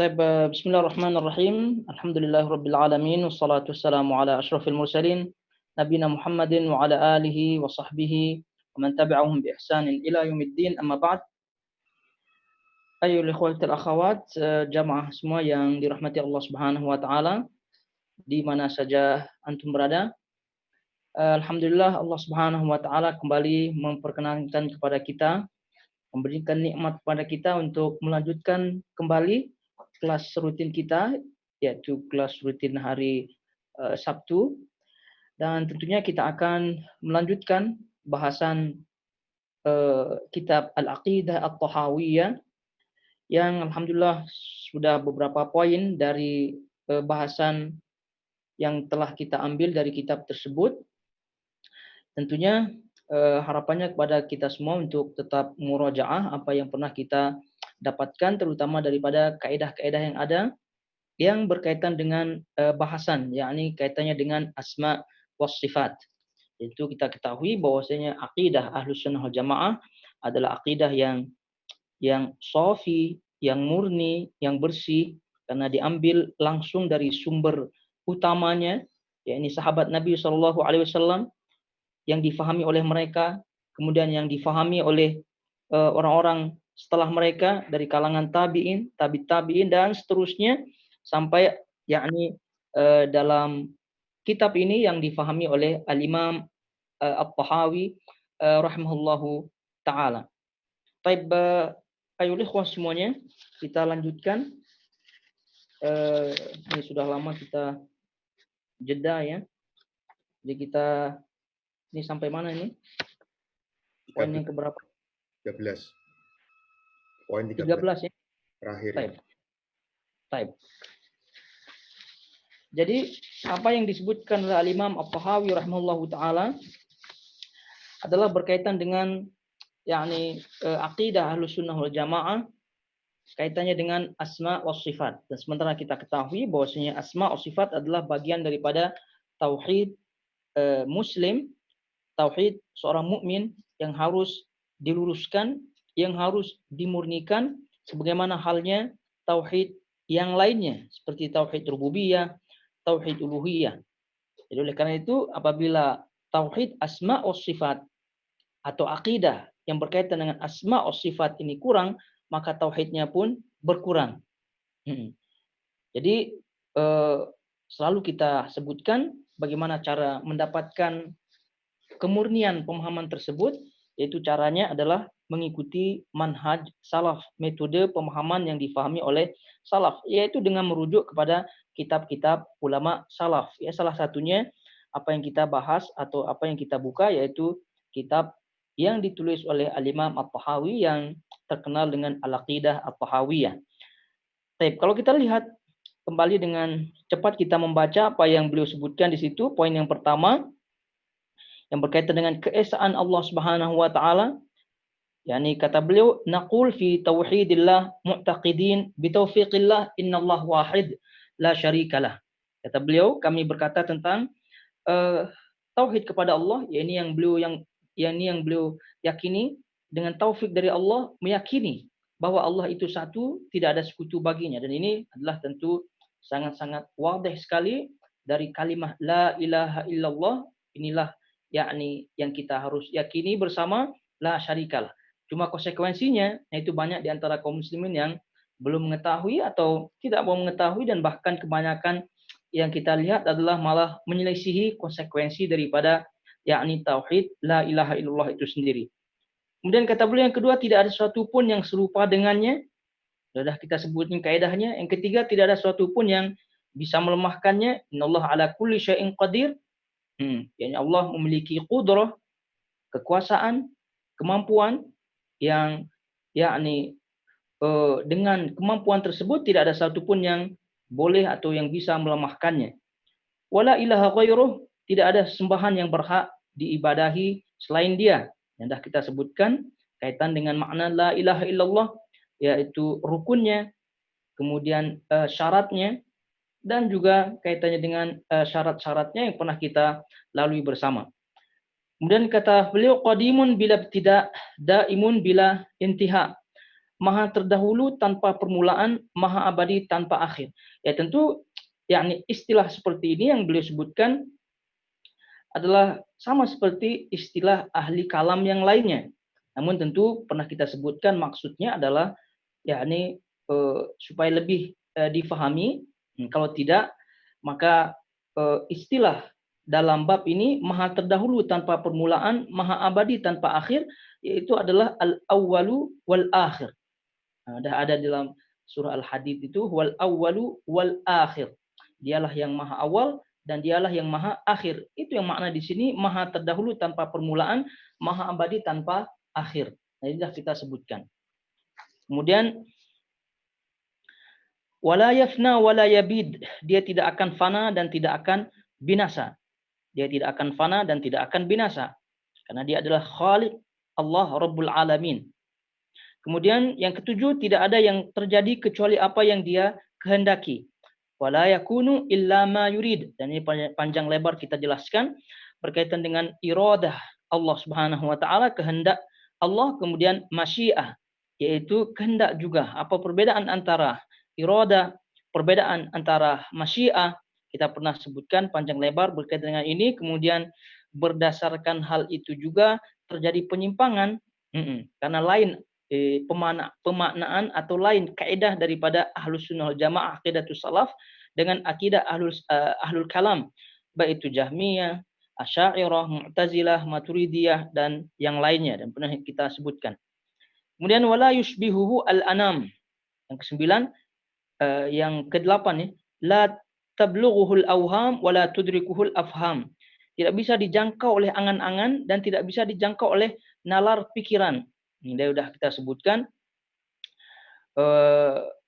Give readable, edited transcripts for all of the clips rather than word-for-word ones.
Bismillahirrahmanirrahim. Alhamdulillahirabbil alamin wassalatu wassalamu ala asyrafil mursalin nabiyina Muhammadin wa ala alihi wa sahbihi wa man tabi'ahum bi ihsanin ila yaumiddin. Amma ba'd. Ayyuhal ikhwatul akhawat, jamaah semua yang dirahmati Allah Subhanahu wa taala di mana saja antum berada. Alhamdulillah Allah Subhanahu wa taala kembali memperkenankan kepada kita, memberikan nikmat kepada kita untuk melanjutkan kembali kelas rutin kita, yaitu kelas rutin hari Sabtu, dan tentunya kita akan melanjutkan bahasan kitab Al-Aqidah At-Tahawiyah yang alhamdulillah sudah beberapa poin dari bahasan yang telah kita ambil dari kitab tersebut. Tentunya harapannya kepada kita semua untuk tetap murajaah apa yang pernah kita dapatkan, terutama daripada kaedah-kaedah yang ada yang berkaitan dengan bahasan, yakni kaitannya dengan asma was sifat. Itu kita ketahui bahwasanya akidah Ahlus Sunnah wal Jamaah adalah akidah yang shafi, yang murni, yang bersih, karena diambil langsung dari sumber utamanya, yakni sahabat Nabi SAW, yang difahami oleh mereka, kemudian yang difahami oleh orang-orang setelah mereka dari kalangan tabi'in, tabi'in dan seterusnya sampai yakni dalam kitab ini yang difahami oleh Al-Imam At-Tahawi rahimahullahu taala. Baik, ayo ikhwan semuanya, kita lanjutkan. Ini sudah lama kita jeda ya. Jadi kita ini sampai mana ini? Poin yang keberapa? 13. Poin 13 ya. Terakhir. Taib. Jadi apa yang disebutkan oleh Al-Imam At-Tahawi rahimahullahu taala adalah berkaitan dengan yakni akidah Ahlus Sunnah wal Jamaah, kaitannya dengan asma was sifat. Dan sementara kita ketahui bahwasanya asma was sifat adalah bagian daripada tauhid muslim, tauhid seorang mukmin yang harus diluruskan, yang harus dimurnikan, sebagaimana halnya tauhid yang lainnya seperti tauhid rububiyah, tauhid uluhiyah. Jadi oleh karena itu apabila tauhid asma wa sifat atau akidah yang berkaitan dengan asma wa sifat ini kurang, maka tauhidnya pun berkurang. Jadi selalu kita sebutkan bagaimana cara mendapatkan kemurnian pemahaman tersebut, yaitu caranya adalah mengikuti manhaj salaf, metode pemahaman yang difahami oleh salaf, yaitu dengan merujuk kepada kitab-kitab ulama salaf. Ya, salah satunya apa yang kita bahas atau apa yang kita buka yaitu kitab yang ditulis oleh Al-Imam At-Tahawi yang terkenal dengan Al-Aqidah At-Tahawiyah. Baik, kalau kita lihat kembali dengan cepat kita membaca apa yang beliau sebutkan di situ. Poin yang pertama yang berkaitan dengan keesaan Allah Subhanahu wa taala, yakni kata beliau, naqul fi tauhidillah mu'taqidin bi taufiqillah innallahu wahid la syarikalah. Kata beliau, kami berkata tentang tauhid kepada Allah, yakni yang beliau yakini dengan taufik dari Allah, meyakini bahwa Allah itu satu, tidak ada sekutu baginya. Dan ini adalah tentu sangat-sangat wadih sekali dari kalimah la ilaha illallah. Inilah yakni yang kita harus yakini bersama, la syarikalah. Cuma konsekuensinya, yaitu banyak di antara kaum muslimin yang belum mengetahui atau tidak mau mengetahui, dan bahkan kebanyakan yang kita lihat adalah malah menyelisihi konsekuensi daripada yakni tauhid la ilaha illallah itu sendiri. Kemudian kata beliau yang kedua, tidak ada sesuatu pun yang serupa dengannya. Sudah kita sebutin kaidahnya. Yang ketiga, tidak ada sesuatu pun yang bisa melemahkannya. Innallaha ala kulli syai'in qadir. Yani Allah memiliki qudrah, kekuasaan, kemampuan yang yakni dengan kemampuan tersebut tidak ada satu pun yang boleh atau yang bisa melemahkannya. Wala ilaha ghairuh, tidak ada sembahan yang berhak diibadahi selain Dia. Yang dah kita sebutkan kaitan dengan makna la ilaha illallah, yaitu rukunnya, kemudian syaratnya, dan juga kaitannya dengan syarat-syaratnya yang pernah kita lalui bersama. Kemudian kata beliau, qadimun bila ibtida, daimun bila intiha. maha terdahulu tanpa permulaan, maha abadi tanpa akhir. Ya tentu yakni istilah seperti ini yang beliau sebutkan adalah sama seperti istilah ahli kalam yang lainnya. Namun tentu pernah kita sebutkan maksudnya adalah yakni supaya lebih difahami. Kalau tidak, maka istilah dalam bab ini maha terdahulu tanpa permulaan, maha abadi tanpa akhir, yaitu adalah al-awwalu wal akhir. Ada dalam surah Al-Hadid itu wal awwalu wal akhir. Dialah yang maha awal dan dialah yang maha akhir. Itu yang makna di sini maha terdahulu tanpa permulaan, maha abadi tanpa akhir. Nah, ini sudah kita sebutkan. Kemudian wala yafna wala yabid, dia tidak akan fana dan tidak akan binasa. Dia tidak akan fana dan tidak akan binasa. Karena dia adalah Khaliq, Allah Rabbul Alamin. Kemudian yang ketujuh, tidak ada yang terjadi kecuali apa yang dia kehendaki. Wala yakunu illa ma yurid. Dan ini panjang lebar kita jelaskan berkaitan dengan iradah Allah Subhanahu wa taala, kehendak Allah, kemudian masyiah, yaitu kehendak juga. Apa perbedaan antara iradah, perbedaan antara masyiah? Kita pernah sebutkan panjang lebar berkaitan dengan ini. Kemudian berdasarkan hal itu juga terjadi penyimpangan. Karena lain pemaknaan atau lain kaidah daripada Ahlus Sunnah wal Jamaah, aqidatus salaf dengan akidah ahlul kalam, baik itu Jahmiyah, Asy'ariyah, Mu'tazilah, Maturidiyah dan yang lainnya, dan pernah kita sebutkan. Kemudian wala yushbihuhu al-anam. Yang kesembilan, yang kedelapan ya, la tablughuhul awham wala tudrikuhul afham. Tidak bisa dijangkau oleh angan-angan dan tidak bisa dijangkau oleh nalar pikiran. Ini sudah kita sebutkan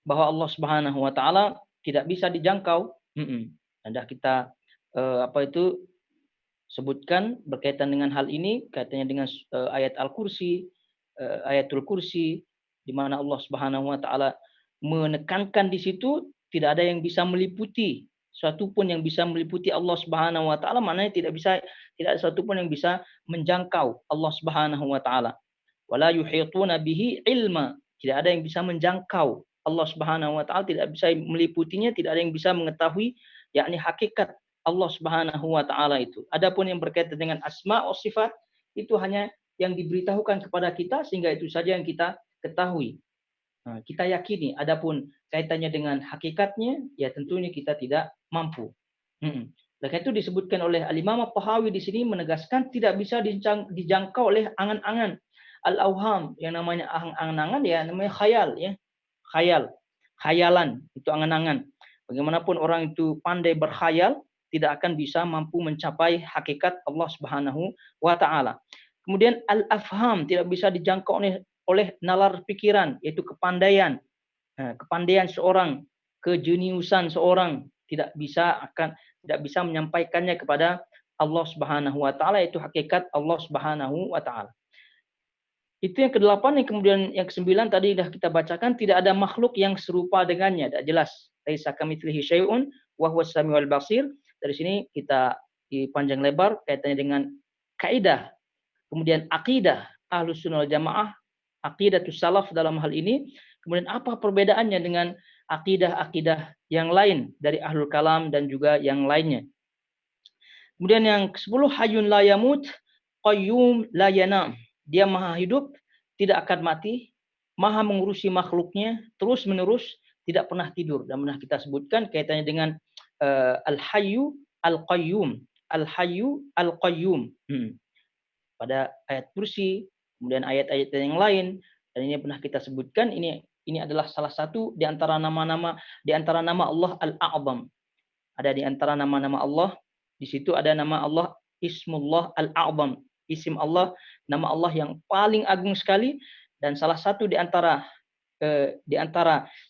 bahwa Allah Subhanahu wa taala tidak bisa dijangkau. Sudah kita sebutkan berkaitan dengan hal ini, kaitannya dengan ayat Al-Kursi, ayatul kursi, di mana Allah Subhanahu wa taala menekankan di situ tidak ada yang bisa meliputi, suatu pun yang bisa meliputi Allah Subhanahu wa taala, maknanya tidak ada suatu pun yang bisa menjangkau Allah Subhanahu wa taala. Wala yuhituna bihi ilma, tidak ada yang bisa menjangkau Allah Subhanahu wa taala, tidak bisa meliputinya, tidak ada yang bisa mengetahui yakni hakikat Allah Subhanahu wa taala itu. Adapun yang berkaitan dengan asma wa sifat, itu hanya yang diberitahukan kepada kita sehingga itu saja yang kita ketahui. Kita yakini. Adapun kaitannya dengan hakikatnya, ya tentunya kita tidak mampu. Oleh itu disebutkan oleh Al-Imam At-Tahawi di sini menegaskan tidak bisa dijangkau oleh angan-angan. Al-awham, yang namanya angan-angan ya namanya khayal ya. Khayalan itu angan-angan. Bagaimanapun orang itu pandai berkhayal, tidak akan bisa mampu mencapai hakikat Allah Subhanahu wa taala. Kemudian al-afham, tidak bisa dijangkau oleh nalar pikiran, yaitu kepandaian. Kepandaian seorang, kejeniusan seorang tidak bisa menyampaikannya kepada Allah Subhanahu wa taala, yaitu hakikat Allah Subhanahu wa taala. Itu yang kedelapan. Yang kemudian yang kesembilan tadi sudah kita bacakan, tidak ada makhluk yang serupa dengannya, tidak jelas. Laisa kamitslihi syai'un wa huwas samiul basir. Dari sini kita di panjang lebar kaitannya dengan kaidah, kemudian akidah Ahlus Sunnah wal Jamaah, aqidatus salaf dalam hal ini. Kemudian apa perbedaannya dengan akidah-akidah yang lain dari Ahlul Kalam dan juga yang lainnya. Kemudian yang ke-10, hayyun la yamut, qayyum la yanam. Dia maha hidup, tidak akan mati, maha mengurusi makhluknya terus menerus, tidak pernah tidur. Dan pernah kita sebutkan kaitannya dengan al-hayyu al-qayyum. Al-hayyu al-qayyum. Pada ayat kursi, kemudian ayat-ayat yang lain, dan ini pernah kita sebutkan, ini adalah salah satu di antara nama-nama, di antara nama Allah Al-A'zam. Ada di antara nama-nama Allah, di situ ada nama Allah Ismullah Al-A'zam. Isim Allah, nama Allah yang paling agung sekali, dan salah satu di antara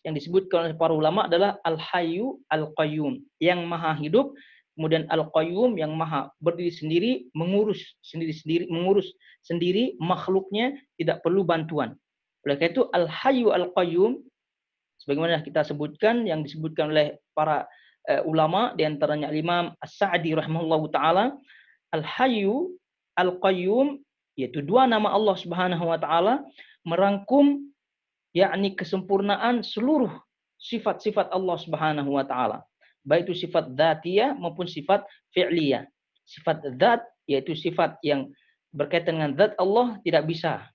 yang disebutkan oleh para ulama adalah Al-Hayyu Al-Qayyum, yang maha hidup, kemudian Al-Qayyum yang maha berdiri sendiri, mengurus sendiri makhluknya, tidak perlu bantuan. Oleh karena itu Al-Hayyu Al-Qayyum, sebagaimana kita sebutkan, yang disebutkan oleh para ulama, di antaranya Imam As-Sa'di rahimahullahu taala, Al-Hayyu Al-Qayyum, yaitu dua nama Allah Subhanahu wa taala, merangkum yakni kesempurnaan seluruh sifat-sifat Allah Subhanahu wa taala. Baik itu sifat dzatiyah maupun sifat fi'liyah. Sifat dzat yaitu sifat yang berkaitan dengan zat Allah tidak bisa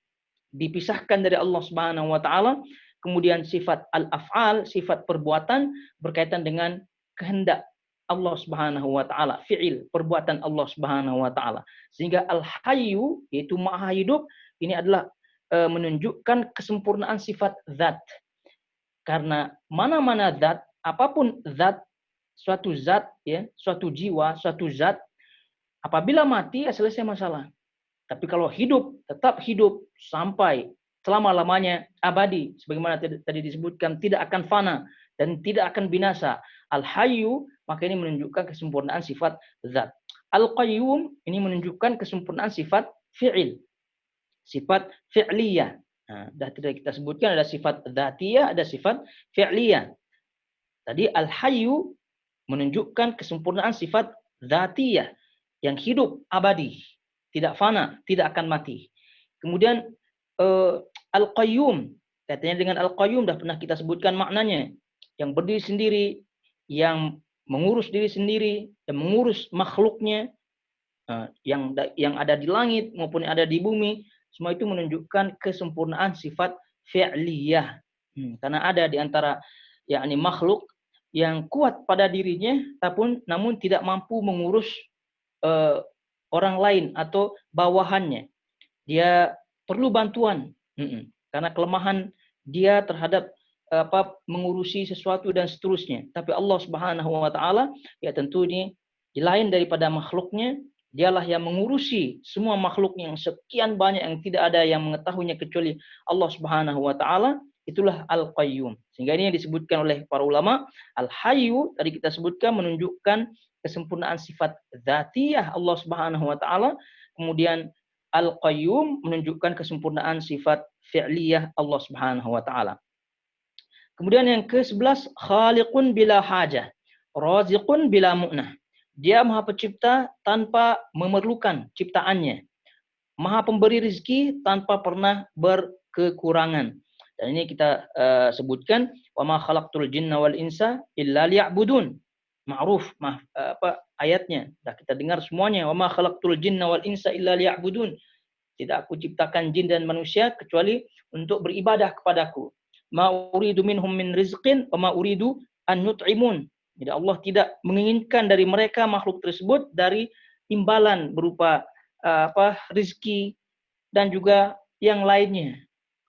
dipisahkan dari Allah Subhanahu wa taala. Kemudian sifat al-af'al, sifat perbuatan berkaitan dengan kehendak Allah Subhanahu wa taala, fi'il, perbuatan Allah Subhanahu wa taala. Sehingga al-hayyu yaitu maha hidup ini adalah menunjukkan kesempurnaan sifat zat. Karena mana-mana zat, apapun zat, suatu zat ya, suatu jiwa, suatu zat apabila mati ya selesai masalah. Tapi kalau hidup, tetap hidup sampai selama-lamanya abadi. Sebagaimana tadi disebutkan, tidak akan fana dan tidak akan binasa. Al-Hayyu, maka ini menunjukkan kesempurnaan sifat zat. Al-Qayyum, ini menunjukkan kesempurnaan sifat fi'il. Sifat fi'liyah. Nah, dah tidak kita sebutkan ada sifat dzatiyah, ada sifat fi'liyah. Tadi Al-Hayyu menunjukkan kesempurnaan sifat dzatiyah yang hidup abadi. Tidak fana, tidak akan mati. Kemudian Al-Qayyum, katanya dengan Al-Qayyum dah pernah kita sebutkan maknanya. Yang berdiri sendiri, yang mengurus diri sendiri, dan mengurus makhluknya, yang ada di langit maupun yang ada di bumi, semua itu menunjukkan kesempurnaan sifat fi'liyah. Karena ada di antara yakni makhluk yang kuat pada dirinya, namun tidak mampu mengurus orang lain atau bawahannya. Dia perlu bantuan karena kelemahan dia terhadap mengurusi sesuatu dan seterusnya. Tapi Allah Subhanahu wa taala ya tentu ini lain daripada makhluknya, dialah yang mengurusi semua makhluk yang sekian banyak yang tidak ada yang mengetahuinya kecuali Allah Subhanahu wa taala. Itulah Al-Qayyum. Sehingga ini yang disebutkan oleh para ulama, Al-Hayyu tadi kita sebutkan menunjukkan kesempurnaan sifat dzatiyah Allah Subhanahu wa taala, kemudian Al-Qayyum menunjukkan kesempurnaan sifat fi'liyah Allah Subhanahu wa taala. Kemudian yang ke-11, khaliqun bila hajah, raziqun bila mu'nah. Dia Maha Pencipta tanpa memerlukan ciptaannya. Maha Pemberi rezeki tanpa pernah berkekurangan. Dan ini kita sebutkan wa ma khalaqtul jinna wal insa illa liya'budun. Ma'ruf ayatnya. Dah kita dengar semuanya. Wa ma khalaqtul jinna wal insa illa liya'budun. Tidak aku ciptakan jin dan manusia kecuali untuk beribadah kepadaku. Ma uridu minhum min rizqin wa ma uridu an yut'imun. Jadi Allah tidak menginginkan dari mereka makhluk tersebut dari imbalan berupa rizki dan juga yang lainnya.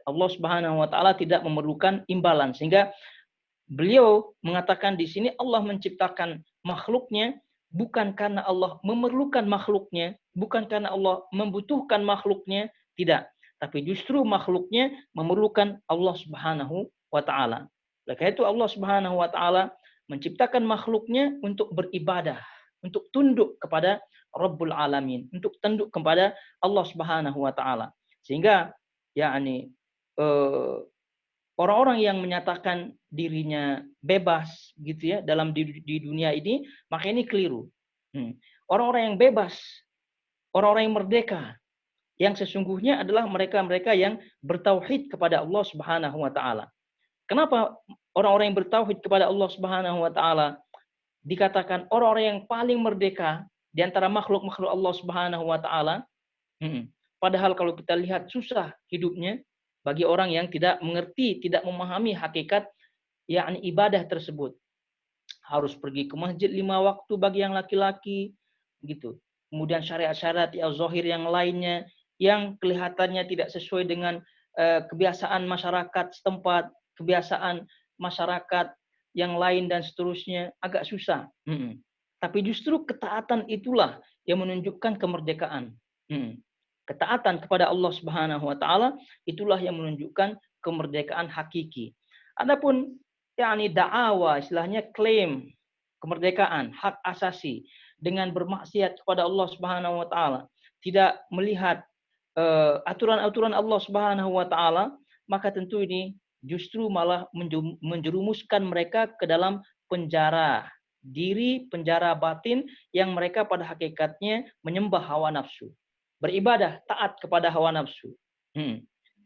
Allah Subhanahu wa taala tidak memerlukan imbalan, sehingga beliau mengatakan di sini Allah menciptakan makhluknya bukan karena Allah memerlukan makhluknya, bukan karena Allah membutuhkan makhluknya, tidak, tapi justru makhluknya memerlukan Allah Subhanahu wa taala. Oleh karena itu Allah Subhanahu wa taala menciptakan makhluknya untuk beribadah, untuk tunduk kepada Rabbul Alamin, untuk tunduk kepada Allah Subhanahu wa taala. Sehingga yakni orang-orang yang menyatakan dirinya bebas gitu ya dalam di dunia ini, maka ini keliru. Orang-orang yang bebas, orang-orang yang merdeka, yang sesungguhnya adalah mereka-mereka yang bertauhid kepada Allah Subhanahu wa taala. Kenapa orang-orang yang bertauhid kepada Allah Subhanahu wa taala dikatakan orang-orang yang paling merdeka di antara makhluk-makhluk Allah Subhanahu wa taala? Padahal kalau kita lihat susah hidupnya bagi orang yang tidak mengerti, tidak memahami hakikat yakni ibadah tersebut. Harus pergi ke masjid 5 waktu bagi yang laki-laki gitu. Kemudian syariat-syariat yang zahir yang lainnya yang kelihatannya tidak sesuai dengan kebiasaan masyarakat setempat, kebiasaan masyarakat yang lain dan seterusnya, agak susah. Tapi justru ketaatan itulah yang menunjukkan kemerdekaan. Ketaatan kepada Allah Subhanahu wa taala itulah yang menunjukkan kemerdekaan hakiki. Adapun yakni da'awa, istilahnya klaim kemerdekaan, hak asasi dengan bermaksiat kepada Allah Subhanahu wa taala, tidak melihat aturan-aturan Allah Subhanahu wa taala, maka tentu ini justru malah menjerumuskan mereka ke dalam penjara diri, penjara batin yang mereka pada hakikatnya menyembah hawa nafsu. Beribadah taat kepada hawa nafsu.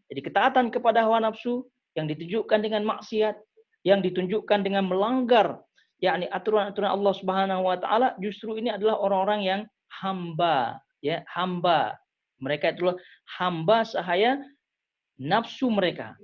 Jadi ketaatan kepada hawa nafsu yang ditunjukkan dengan maksiat, yang ditunjukkan dengan melanggar yakni aturan-aturan Allah Subhanahu wa taala, justru ini adalah orang-orang yang hamba, ya, hamba. Mereka itulah hamba sahaya nafsu mereka.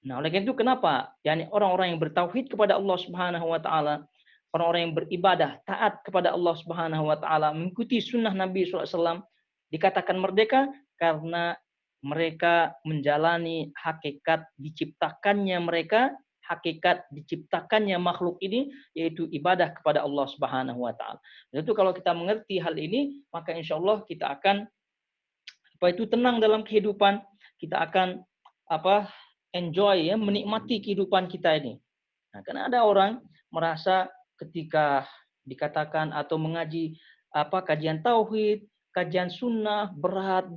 Nah, oleh karena itu kenapa? Yani orang-orang yang bertauhid kepada Allah Subhanahu wa taala, orang-orang yang beribadah taat kepada Allah Subhanahu wa taala, mengikuti sunnah Nabi SAW, dikatakan merdeka karena mereka menjalani hakikat diciptakannya mereka, hakikat diciptakannya makhluk ini, yaitu ibadah kepada Allah Subhanahu wa taala. Dan itu kalau kita mengerti hal ini, maka insya Allah kita akan tenang dalam kehidupan, kita akan enjoy, ya, menikmati kehidupan kita ini. Nah, karena ada orang merasa ketika dikatakan atau mengaji kajian tauhid, kajian sunnah berat.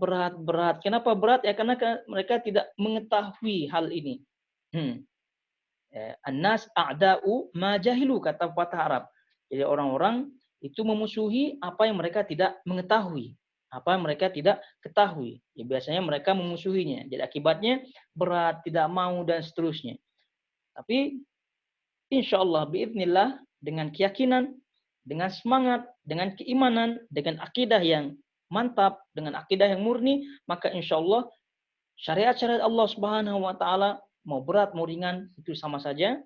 Kenapa berat? Ya karena mereka tidak mengetahui hal ini. An-nas a'da'u ma jahilu, kata pepatah Arab. Jadi orang-orang itu memusuhi apa yang mereka tidak mengetahui. Apa yang mereka tidak ketahui. Ya, biasanya mereka memusuhinya. Jadi akibatnya berat, tidak mau, dan seterusnya. Tapi insya Allah, biiznillah, dengan keyakinan, dengan semangat, dengan keimanan, dengan akidah yang mantap, dengan akidah yang murni, maka insya Allah syariat-syariat Allah Subhanahu wa taala, mau berat mau ringan, itu sama saja,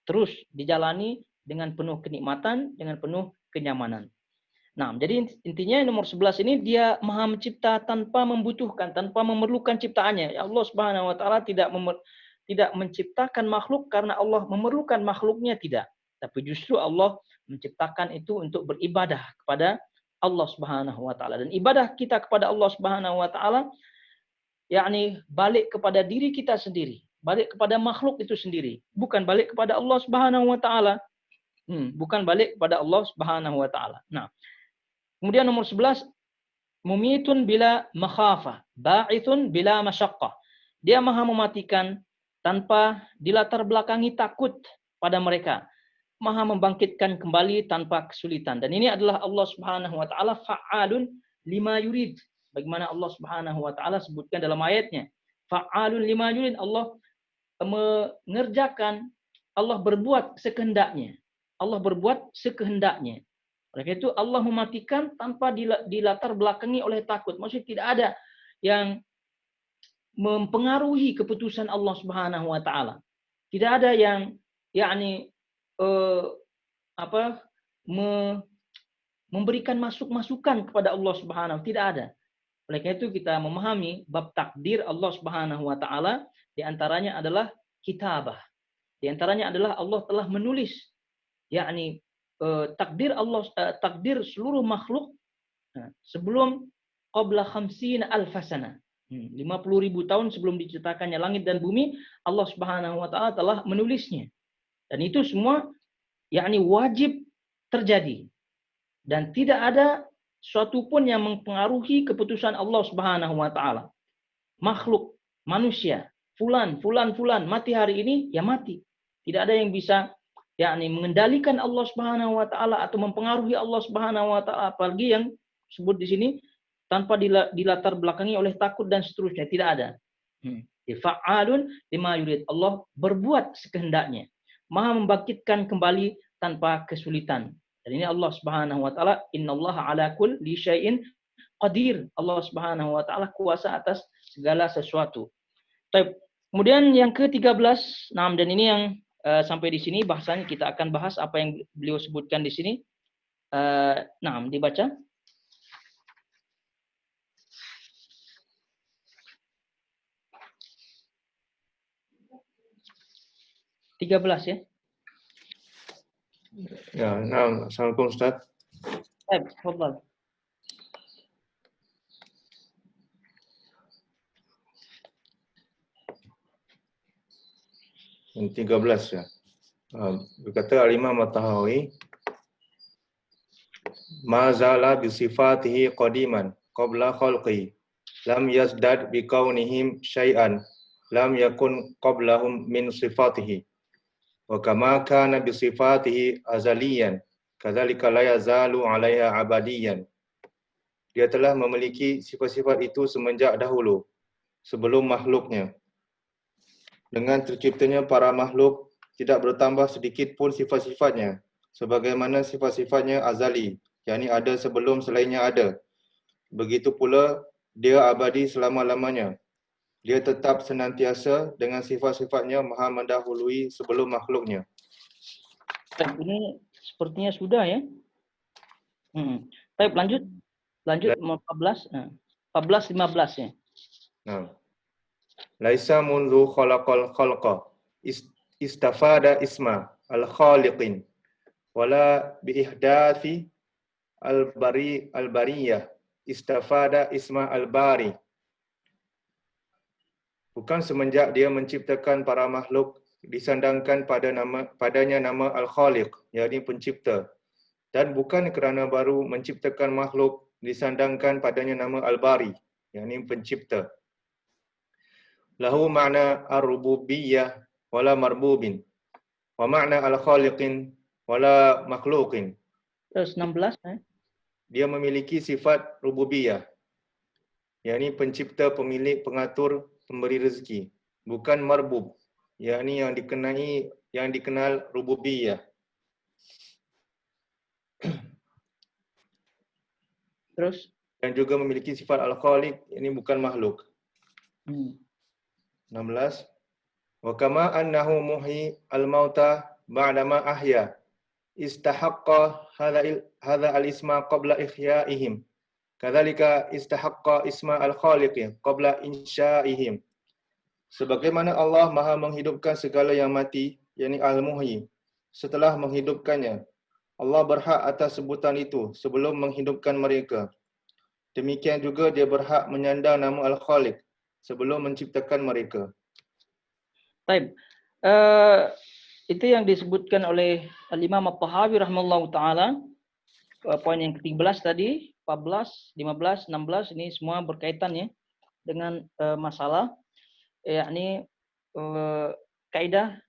terus dijalani dengan penuh kenikmatan, dengan penuh kenyamanan. Nah, jadi intinya nomor 11 ini dia Maha Mencipta tanpa membutuhkan, tanpa memerlukan ciptaannya. Ya, Allah Subhanahu wa taala tidak menciptakan makhluk karena Allah memerlukan makhluknya, tidak. Tapi justru Allah menciptakan itu untuk beribadah kepada Allah Subhanahu wa taala. Dan ibadah kita kepada Allah Subhanahu wa taala yakni balik kepada diri kita sendiri, balik kepada makhluk itu sendiri, bukan balik kepada Allah Subhanahu wa taala. Bukan balik kepada Allah Subhanahu wa taala. Nah, kemudian nomor 11, mumitun bila makhafah, ba'ithun bila masyaqqah. Dia Maha mematikan tanpa dilatar belakangi takut pada mereka. Maha membangkitkan kembali tanpa kesulitan. Dan ini adalah Allah Subhanahu wa taala fa'alun lima yurid. Bagaimana Allah Subhanahu wa taala sebutkan dalam ayatnya. Fa'alun lima yurid, Allah mengerjakan, Allah berbuat sekehendaknya. Allah berbuat sekehendaknya. Oleh karena itu Allah mematikan tanpa dilatar belakangi oleh takut. Maksudnya tidak ada yang mempengaruhi keputusan Allah Subhanahu wa taala. Tidak ada yang yakni memberikan masukan kepada Allah Subhanahu, tidak ada. Oleh karena itu kita memahami bab takdir Allah Subhanahu wa taala, di antaranya adalah kitabah. Di antaranya adalah Allah telah menulis yakni takdir Allah, takdir seluruh makhluk sebelum qabla 50 alf sana. 50.000 tahun sebelum diciptakannya langit dan bumi, Allah Subhanahu wa taala telah menulisnya. Dan itu semua yakni wajib terjadi. Dan tidak ada suatu pun yang mempengaruhi keputusan Allah Subhanahu wa taala. Makhluk, manusia, fulan mati hari ini, ya mati. Tidak ada yang bisa yakni mengendalikan Allah Subhanahu wa taala atau mempengaruhi Allah Subhanahu wa taala, apalagi yang disebut di sini tanpa dilatar belakangi oleh takut dan seterusnya, tidak ada. Fa'alun lima yurid, Allah berbuat sekehendaknya. Maha membangkitkan kembali tanpa kesulitan. Dan ini Allah Subhanahu wa taala, innallaha ala kulli syai'in qadir. Allah Subhanahu wa taala kuasa atas segala sesuatu. Kemudian yang ke-13, dan ini yang sampai di sini bahasanya kita akan bahas apa yang beliau sebutkan di sini. Dibaca. Ya. Ya, Assalamualaikum Ustaz. Tafadhal. Yang 13 ya. Berkata Al-Imam At-Tahawi, ma zala bi sifatihi qadiman qabla khalqi lam yazdad bi kaunihim syai'an lam yakun qablahum min sifatihi wa kama kana bi sifatihi azaliyan kadzalika la yazalu 'alaiha abadiyan. Dia telah memiliki sifat-sifat itu semenjak dahulu sebelum makhluknya. Dengan terciptanya para makhluk, tidak bertambah sedikit pun sifat-sifatnya, sebagaimana sifat-sifatnya azali, yakni ada sebelum selainnya ada. Begitu pula, dia abadi selama-lamanya. Dia tetap senantiasa dengan sifat-sifatnya maha mendahului sebelum makhluknya. Baik, ini sepertinya sudah ya. Baik, lanjut 14, 15 ya. Nah. Laisa mundu khalaqal khalqa istafada isma al-khaliqin wala bi ihdathi al-bariyah istafada isma al-bari. Bukan semenjak dia menciptakan para makhluk disandangkan padanya nama al-khaliq, yakni pencipta, dan bukan kerana baru menciptakan makhluk disandangkan padanya nama al-bari, yakni pencipta. Lahu ma'na ar-rububiyyah wala marbubin wa ma'na al-khaliqin wala makhluqin. Terus 16 ya. Dia memiliki sifat rububiyah, yakni pencipta, pemilik, pengatur, pemberi rezeki, bukan marbub, yakni yang dikenal rububiyah. Terus Dan juga memiliki sifat al-khaliq, ini bukan makhluk. 16. Wa kama annahu muhyi al-mauta ba'dama ahya istahaqqa hadha al-isma qabla ihya'ihim. Kadzalika istahaqqa isma al-khaliq qabla insya'ihim. Sebagaimana Allah Maha menghidupkan segala yang mati, yakni al-muhyi, setelah menghidupkannya. Allah berhak atas sebutan itu sebelum menghidupkan mereka. Demikian juga dia berhak menyandang nama al-khaliq sebelum menciptakan mereka. Baik. Itu yang disebutkan oleh Al-Imam At-Tahawi rahimahullahu taala. Poin yang ke-13 tadi, 14, 15, 16 ini semua berkaitan ya dengan masalah yakni kaidah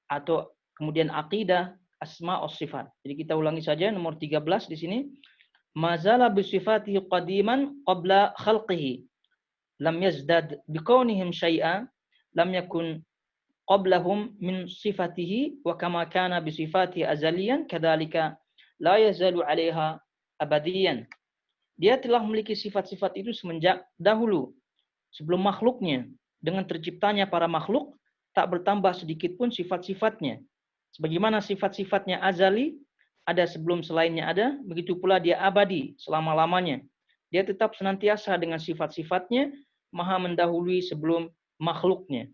atau kemudian aqidah asma was sifat. Jadi kita ulangi saja nomor 13 di sini. Mazala bi sifatihi qadiman qabla khalqihi. Lam yazdad biqaunihim syai'a lam yakun qablahum min sifatihi wa kama kana bi sifatihi azaliyan kadzalika la yazalu 'alaiha abadiyan. Dia telah memiliki sifat-sifat itu semenjak dahulu sebelum makhluknya. Dengan terciptanya para makhluk tak bertambah sedikit pun sifat-sifatnya. Sebagaimana sifat-sifatnya azali, ada sebelum selainnya ada, begitu pula dia abadi selama-lamanya. Dia tetap senantiasa dengan sifat-sifatnya, maha mendahului sebelum makhluknya.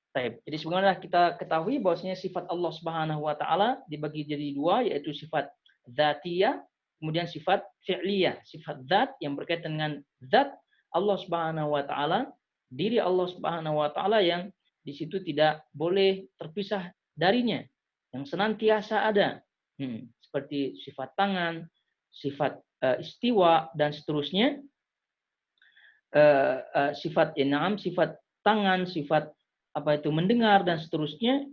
Baik. Jadi sebenarnya kita ketahui bahwasanya sifat Allah Subhanahu wa taala dibagi jadi dua, yaitu sifat dzatiyah, kemudian sifat fi'liyah. Sifat zat yang berkaitan dengan zat Allah Subhanahu wa taala, diri Allah Subhanahu wa taala yang di situ tidak boleh terpisah darinya, yang senantiasa ada. Seperti sifat tangan, sifat istiwa dan seterusnya. Sifat in'am, sifat tangan, sifat mendengar dan seterusnya,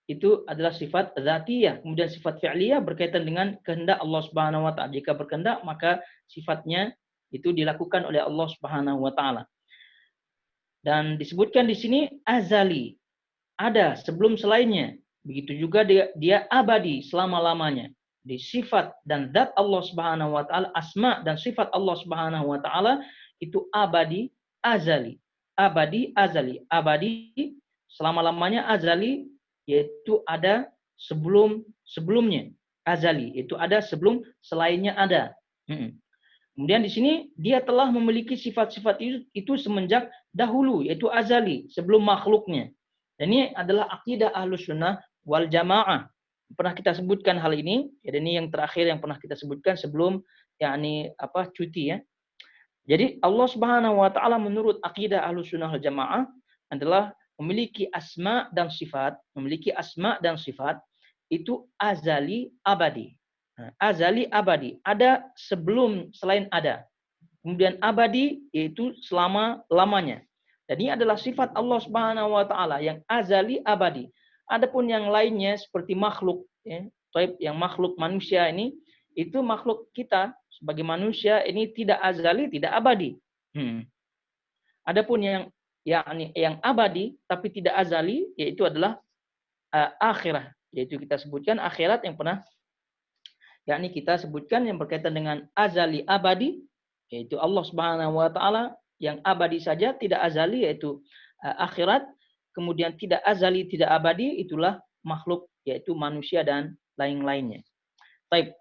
itu adalah sifat dzatiyah. Kemudian sifat fi'liyah berkaitan dengan kehendak Allah Subhanahu wa taala. Jika berkehendak, maka sifatnya itu dilakukan oleh Allah Subhanahu wa taala. Dan disebutkan di sini azali, ada sebelum selainnya. Begitu juga dia abadi selama-lamanya. Di sifat dan zat Allah Subhanahu wa taala, asma dan sifat Allah Subhanahu wa taala itu abadi, azali. Abadi, azali. Abadi selama-lamanya, azali yaitu ada sebelumnya. Azali itu ada sebelum selainnya ada. Kemudian di sini dia telah memiliki sifat-sifat itu semenjak dahulu, yaitu azali, sebelum makhluknya. Dan ini adalah akidah Ahlus Sunnah wal Jamaah. Pernah kita sebutkan hal ini. Jadi ini yang terakhir yang pernah kita sebutkan sebelum cuti ya. Jadi Allah Subhanahu wa taala menurut akidah Ahlus Sunnah wal Jamaah adalah memiliki asma dan sifat, itu azali abadi. Azali abadi, ada sebelum selain ada. Kemudian abadi yaitu selama-lamanya. Dan ini adalah sifat Allah Subhanahu wa taala yang azali abadi. Adapun yang lainnya seperti makhluk ya, yang makhluk manusia ini, itu makhluk kita sebagai manusia ini tidak azali, tidak abadi. Adapun yang yakni yang abadi tapi tidak azali, yaitu adalah akhirah, yaitu kita sebutkan akhirat yang pernah yakni kita sebutkan yang berkaitan dengan azali abadi, yaitu Allah Subhanahu wa taala yang abadi saja, tidak azali, yaitu akhirat. Kemudian tidak azali, tidak abadi, itulah makhluk, yaitu manusia dan lain-lainnya. Baik.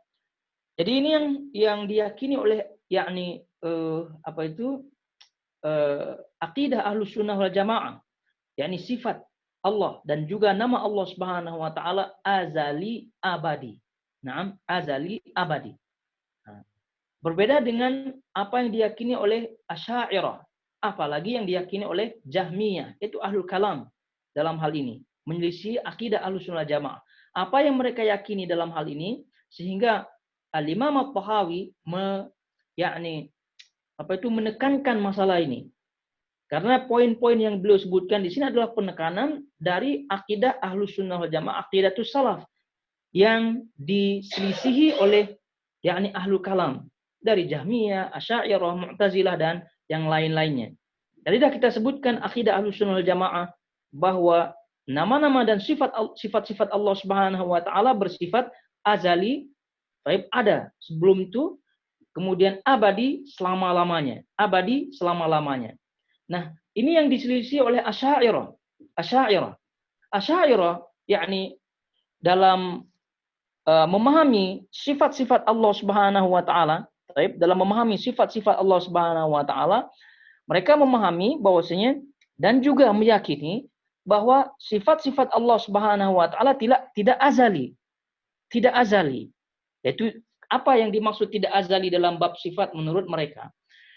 Jadi ini yang diyakini oleh yakni akidah Ahlus Sunnah wal Jamaah, yakni sifat Allah dan juga nama Allah Subhanahu wa taala azali abadi. Naam, azali abadi. Berbeda dengan apa yang diyakini oleh Asy'ariyah, apalagi yang diyakini oleh Jahmiyah, itu Ahlul Kalam dalam hal ini, menyelisih akidah Ahlus Sunnah Jamaah. Apa yang mereka yakini dalam hal ini sehingga Al-Imam At-Tahawi menekankan masalah ini. Karena poin-poin yang beliau sebutkan di sini adalah penekanan dari akidah Ahlus Sunnah wal Jamaah, aqidatus salaf yang diselisihi oleh yakni Ahlul Kalam dari Jahmiyah, Asy'ariyah, Mu'tazilah dan yang lain-lainnya. Jadi dah kita sebutkan akidah Ahlus Sunnah wal Jamaah bahwa nama-nama dan sifat-sifat Allah Subhanahu wa taala bersifat azali, baik ada sebelum itu, kemudian abadi selama-lamanya, abadi selama-lamanya. Nah, ini yang diselisih oleh Asy'ariyah. Asy'ariyah yakni dalam memahami sifat-sifat Allah Subhanahu wa taala, dalam memahami sifat-sifat Allah Subhanahu wa taala, mereka memahami bahwasanya dan juga meyakini bahwa sifat-sifat Allah Subhanahu wa taala tidak azali. Tidak azali. Yaitu apa yang dimaksud tidak azali dalam bab sifat menurut mereka?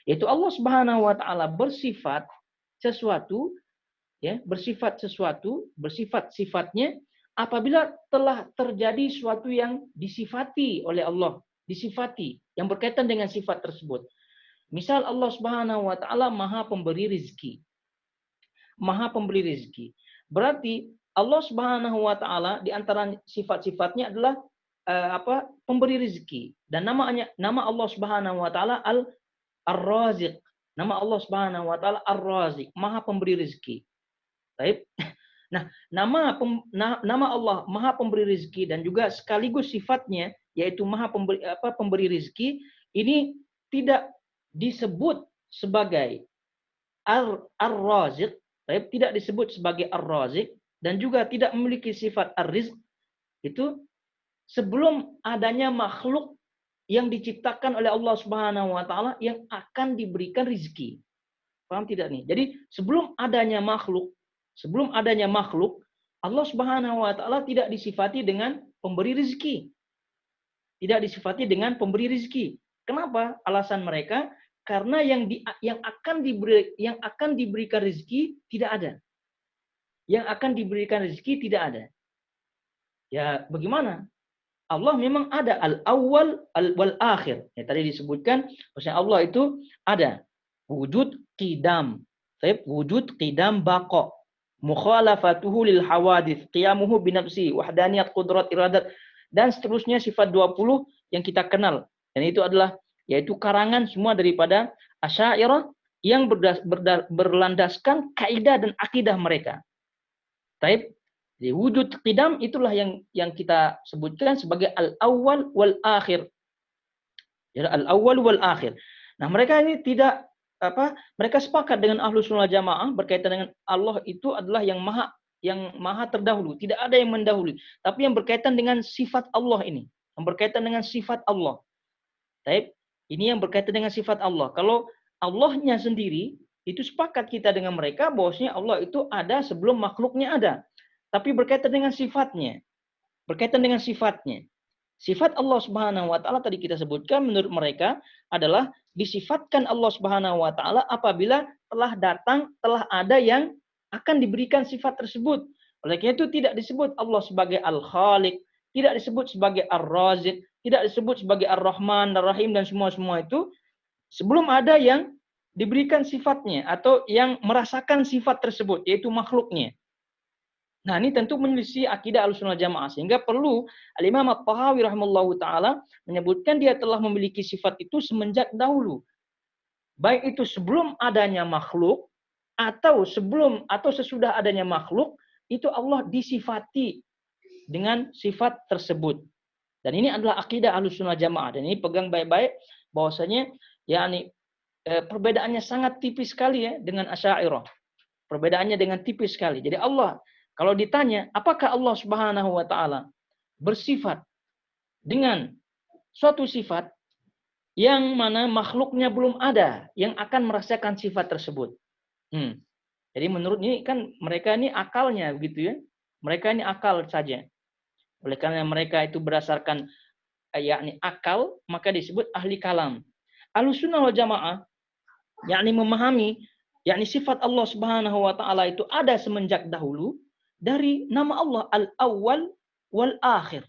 Yaitu Allah Subhanahu wa taala bersifat sesuatu, ya, bersifat sifatnya apabila telah terjadi suatu yang disifati oleh Allah, disifati yang berkaitan dengan sifat tersebut. Misal Allah Subhanahu wa taala Maha pemberi rizki. Maha pemberi rizki. Berarti Allah Subhanahu wa taala di antara sifat-sifatnya adalah pemberi rizki, dan nama Allah Subhanahu wa taala Ar-Raziq. Nama Allah Subhanahu wa taala Ar-Raziq, Maha pemberi rizki. Baik. Nah, nama Allah Maha pemberi rizki dan juga sekaligus sifatnya yaitu Maha pemberi rizki, ini tidak disebut sebagai Ar-Raziq, tidak disebut sebagai Ar-Raziq, dan juga tidak memiliki sifat Ar-Rizq itu sebelum adanya makhluk yang diciptakan oleh Allah Subhanahu wa taala yang akan diberikan rizki. Paham tidak nih? Jadi sebelum adanya makhluk, Allah Subhanahu wa taala tidak disifati dengan pemberi rizki. Tidak disifati dengan pemberi rizki. Kenapa? Alasan mereka karena yang akan diberikan rezeki tidak ada. Yang akan diberikan rezeki tidak ada. Ya, bagaimana? Allah memang ada al-awwal wal akhir. Ya, tadi disebutkan bahwa Allah itu ada wujud qidam. Wujud qidam baqa. Mukhalafatuhu lil hawadits, qiyamuhu bi nafsi, wahdaniyat, qudrat, iradat, dan seterusnya sifat 20 yang kita kenal. Dan itu adalah yaitu karangan semua daripada Asy'ariyah yang berlandaskan kaidah dan akidah mereka. Taib. Jadi wujud qidam itulah yang kita sebutkan sebagai al-awwal wal akhir. Ya, al-awwal wal akhir. Nah, mereka ini mereka sepakat dengan Ahlus Sunnah Jamaah berkaitan dengan Allah itu adalah yang maha terdahulu, tidak ada yang mendahului. Tapi yang berkaitan dengan sifat Allah ini, yang berkaitan dengan sifat Allah. Taib. Ini yang berkaitan dengan sifat Allah. Kalau Allahnya sendiri, itu sepakat kita dengan mereka bahwasanya Allah itu ada sebelum makhluknya ada. Tapi berkaitan dengan sifatnya. Berkaitan dengan sifatnya. Sifat Allah Subhanahu wa taala tadi kita sebutkan menurut mereka adalah disifatkan Allah Subhanahu wa taala apabila telah ada yang akan diberikan sifat tersebut. Oleh karena itu tidak disebut Allah sebagai Al-Khaliq, tidak disebut sebagai Ar-Raziq, tidak disebut sebagai Ar-Rahman, Ar-Rahim, dan semua itu sebelum ada yang diberikan sifatnya atau yang merasakan sifat tersebut, yaitu makhluknya. Nah, ini tentu menyelisih akidah Ahlussunnah Jamaah, sehingga perlu Al-Imam At-Tahawi rahimahullahu taala menyebutkan dia telah memiliki sifat itu semenjak dahulu. Baik itu sebelum adanya makhluk atau sebelum atau sesudah adanya makhluk, itu Allah disifati dengan sifat tersebut. Dan ini adalah akidah Ahlussunnah Jamaah. Dan ini pegang baik-baik bahwasanya yakni perbedaannya sangat tipis sekali ya dengan Asy'ariyah. Perbedaannya dengan tipis sekali. Jadi Allah kalau ditanya, apakah Allah Subhanahu wa taala bersifat dengan suatu sifat yang mana makhluknya belum ada yang akan merasakan sifat tersebut. Jadi menurut ini kan mereka ini akalnya begitu ya. Mereka ini akal saja. Oleh karena mereka itu berdasarkan yakni akal, maka disebut ahli kalam. Ahlussunnah wal Jamaah yakni memahami yakni sifat Allah Subhanahu wa taala itu ada semenjak dahulu dari nama Allah Al-Awwal wal Akhir.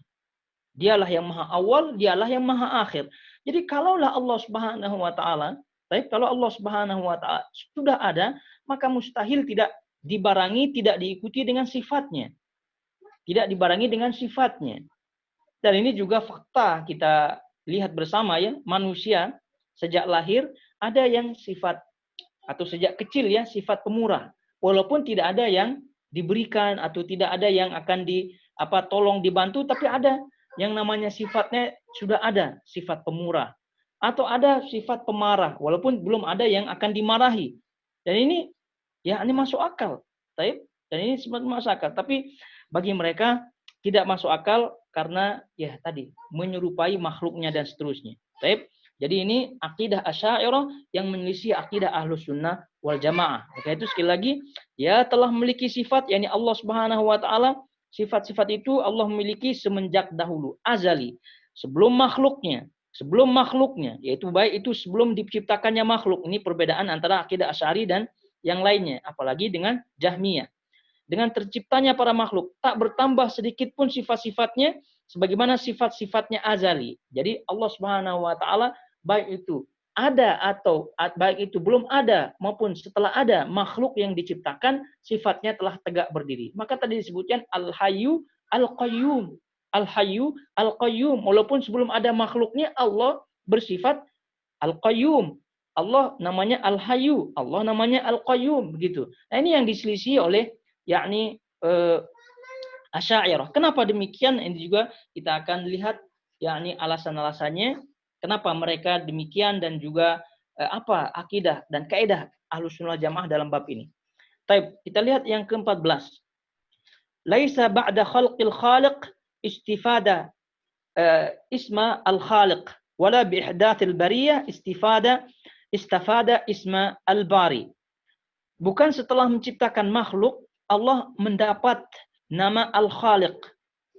Dialah yang maha awal, dialah yang maha akhir. Jadi kalaulah Allah Subhanahu wa taala, kalau Allah Subhanahu wa taala sudah ada, maka mustahil tidak dibarangi, tidak diikuti dengan sifatnya. Tidak dibarangi dengan sifatnya. Dan ini juga fakta kita lihat bersama ya, manusia sejak lahir ada yang sifat atau sejak kecil ya sifat pemurah. Walaupun tidak ada yang diberikan atau tidak ada yang akan tolong dibantu, tapi ada yang namanya sifatnya sudah ada, sifat pemurah. Atau ada sifat pemarah, walaupun belum ada yang akan dimarahi. Dan ini ya ini masuk akal. Dan ini sempat masuk akal. Tapi bagi mereka tidak masuk akal karena ya tadi menyerupai makhluknya dan seterusnya. Jadi ini akidah Asy'ariyah yang menyelisih akidah Ahlussunnah wal Jamaah. Maka itu sekali lagi ya telah memiliki sifat yakni Allah Subhanahu wa taala. Sifat-sifat itu Allah memiliki semenjak dahulu, azali, sebelum makhluknya, yaitu baik itu sebelum diciptakannya makhluk. Ini perbedaan antara akidah Asy'ari dan yang lainnya, apalagi dengan Jahmiyah. Dengan terciptanya para makhluk, tak bertambah sedikit pun sifat-sifatnya sebagaimana sifat-sifatnya azali. Jadi Allah Subhanahu wa taala baik itu ada atau baik itu belum ada maupun setelah ada makhluk yang diciptakan sifatnya telah tegak berdiri. Maka tadi disebutkan Al-Hayyu Al-Qayyum. Al-Hayyu Al-Qayyum. Walaupun sebelum ada makhluknya Allah bersifat Al-Qayyum. Allah namanya Al-Hayyu, Allah namanya Al-Qayyum begitu. Nah, ini yang diselisih oleh yakni Asy'ariyah. Kenapa demikian? Ini juga kita akan lihat yakni alasan-alasannya. Kenapa mereka demikian dan juga apa akidah dan kaidah Ahlussunnah Jamaah dalam bab ini. Kita lihat yang ke-14. Laisa ba'da khalqil khaliq istifada isma al-khaliq wala bi ihdathil bariyah istifada isma al-bari. Bukan setelah menciptakan makhluk Allah mendapat nama al-khaliq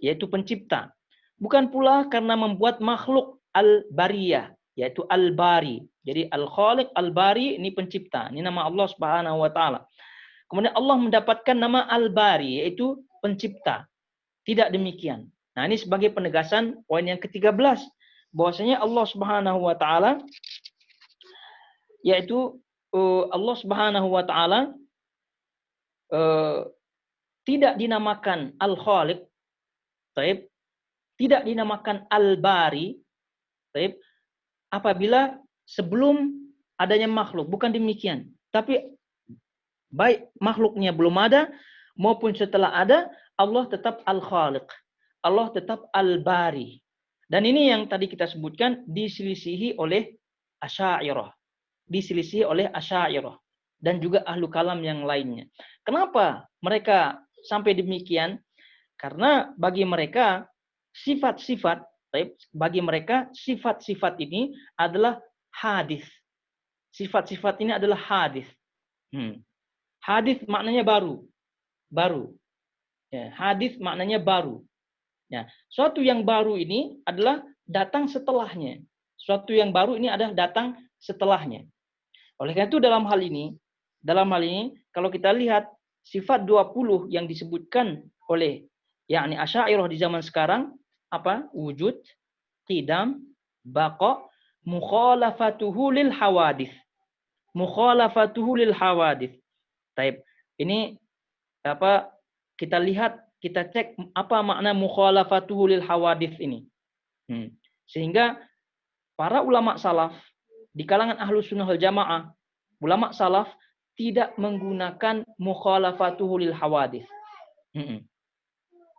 yaitu pencipta. Bukan pula karena membuat makhluk al-bariyah, yaitu al-bari. Jadi al-khaliq, al-bari ini pencipta. Ini nama Allah Subhanahu wa taala. Kemudian Allah mendapatkan nama al-bari, yaitu pencipta. Tidak demikian. Nah, ini sebagai penegasan poin yang ke-13 bahwasanya Allah Subhanahu wa taala yaitu Allah Subhanahu wa taala tidak dinamakan al-khaliq, tidak dinamakan al-bari, apabila sebelum adanya makhluk, bukan demikian. Tapi baik makhluknya belum ada maupun setelah ada, Allah tetap al-khaliq, Allah tetap al-bari. Dan ini yang tadi kita sebutkan diselisihi oleh Asy'ariyah, dan juga ahlu kalam yang lainnya. Kenapa mereka sampai demikian? Karena bagi mereka sifat-sifat ini adalah hadis. Sifat-sifat ini adalah hadis. Hadis maknanya baru. Ya, hadis maknanya baru. Ya, suatu yang baru ini adalah datang setelahnya. Suatu yang baru ini adalah datang setelahnya. Oleh karena itu dalam hal ini kalau kita lihat sifat 20 yang disebutkan oleh yakni Asy'ariyah di zaman sekarang apa? Wujud, qidam, baqa, mukhalafatuhu lil hawadits. Ini apa? Kita lihat, kita cek apa makna mukhalafatuhu lil hawadits ini. Sehingga para ulama salaf di kalangan Ahlussunnah wal Jamaah, ulama salaf tidak menggunakan mukhalafatuhu lil hawadits.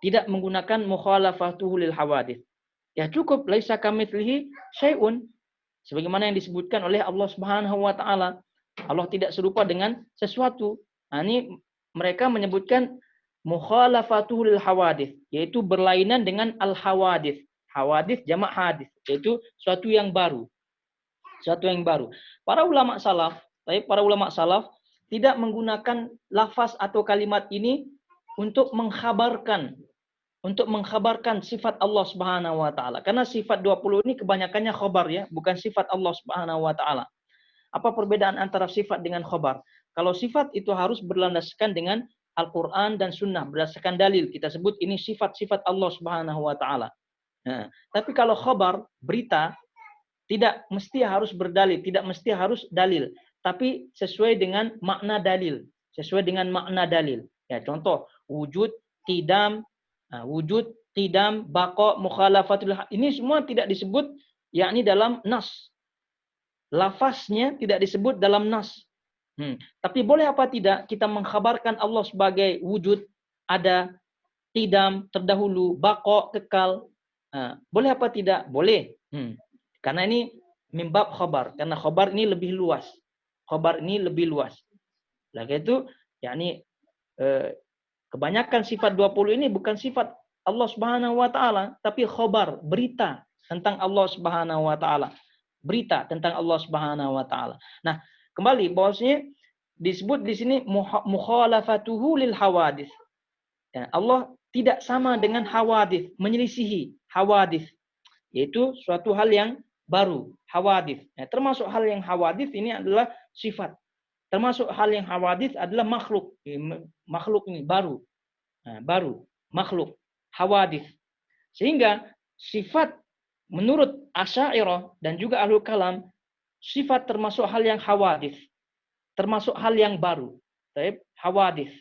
Tidak menggunakan mukhalafatuhu lil hawadits. Ya cukup laisa kamitslihi syai'un, sebagaimana yang disebutkan oleh Allah Subhanahu wa taala. Allah tidak serupa dengan sesuatu. Nah, ini mereka menyebutkan mukhalafatuhu lil hawadits, yaitu berlainan dengan al hawadits. Hawadits jamak hadis, yaitu suatu yang baru. Suatu yang baru. Para ulama salaf tidak menggunakan lafaz atau kalimat ini untuk mengkhabarkan sifat Allah Subhanahu wa taala. Karena sifat 20 ini kebanyakannya khobar ya, bukan sifat Allah Subhanahu wa taala. Apa perbedaan antara sifat dengan khobar? Kalau sifat itu harus berlandaskan dengan Al-Qur'an dan Sunnah, berdasarkan dalil. Kita sebut ini sifat-sifat Allah Subhanahu wa taala. Nah, tapi kalau khobar, berita, tidak mesti harus berdalil, tidak mesti harus dalil, tapi sesuai dengan makna dalil, Ya, contoh wujud, tidam, baqa, mukhalafatul. Ini semua tidak disebut yakni dalam nas. Lafaznya tidak disebut dalam nas. Tapi boleh apa tidak kita mengkhabarkan Allah sebagai wujud, ada, tidam, terdahulu, baqa, kekal. Boleh apa tidak? Boleh. Karena ini mimbab khobar. Karena khobar ini lebih luas. Lagi itu, yakni kebanyakan sifat 20 ini bukan sifat Allah Subhanahu wa taala, tapi khobar, berita tentang Allah Subhanahu wa taala. Berita tentang Allah Subhanahu wa taala. Nah, kembali bahwasanya disebut di sini mukhalafatuhu lil hawadits. Ya, Allah tidak sama dengan hawadits, menyelisihi hawadits, yaitu suatu hal yang baru, hawadits. Ya, termasuk hal yang hawadits ini adalah sifat. Termasuk hal yang hawadits adalah makhluk. Makhluk ini baru. Baru, makhluk, hawadits. Sehingga sifat menurut Asy'ariyah dan juga Ahlul Kalam, sifat termasuk hal yang hawadits. Termasuk hal yang baru. Hawadits.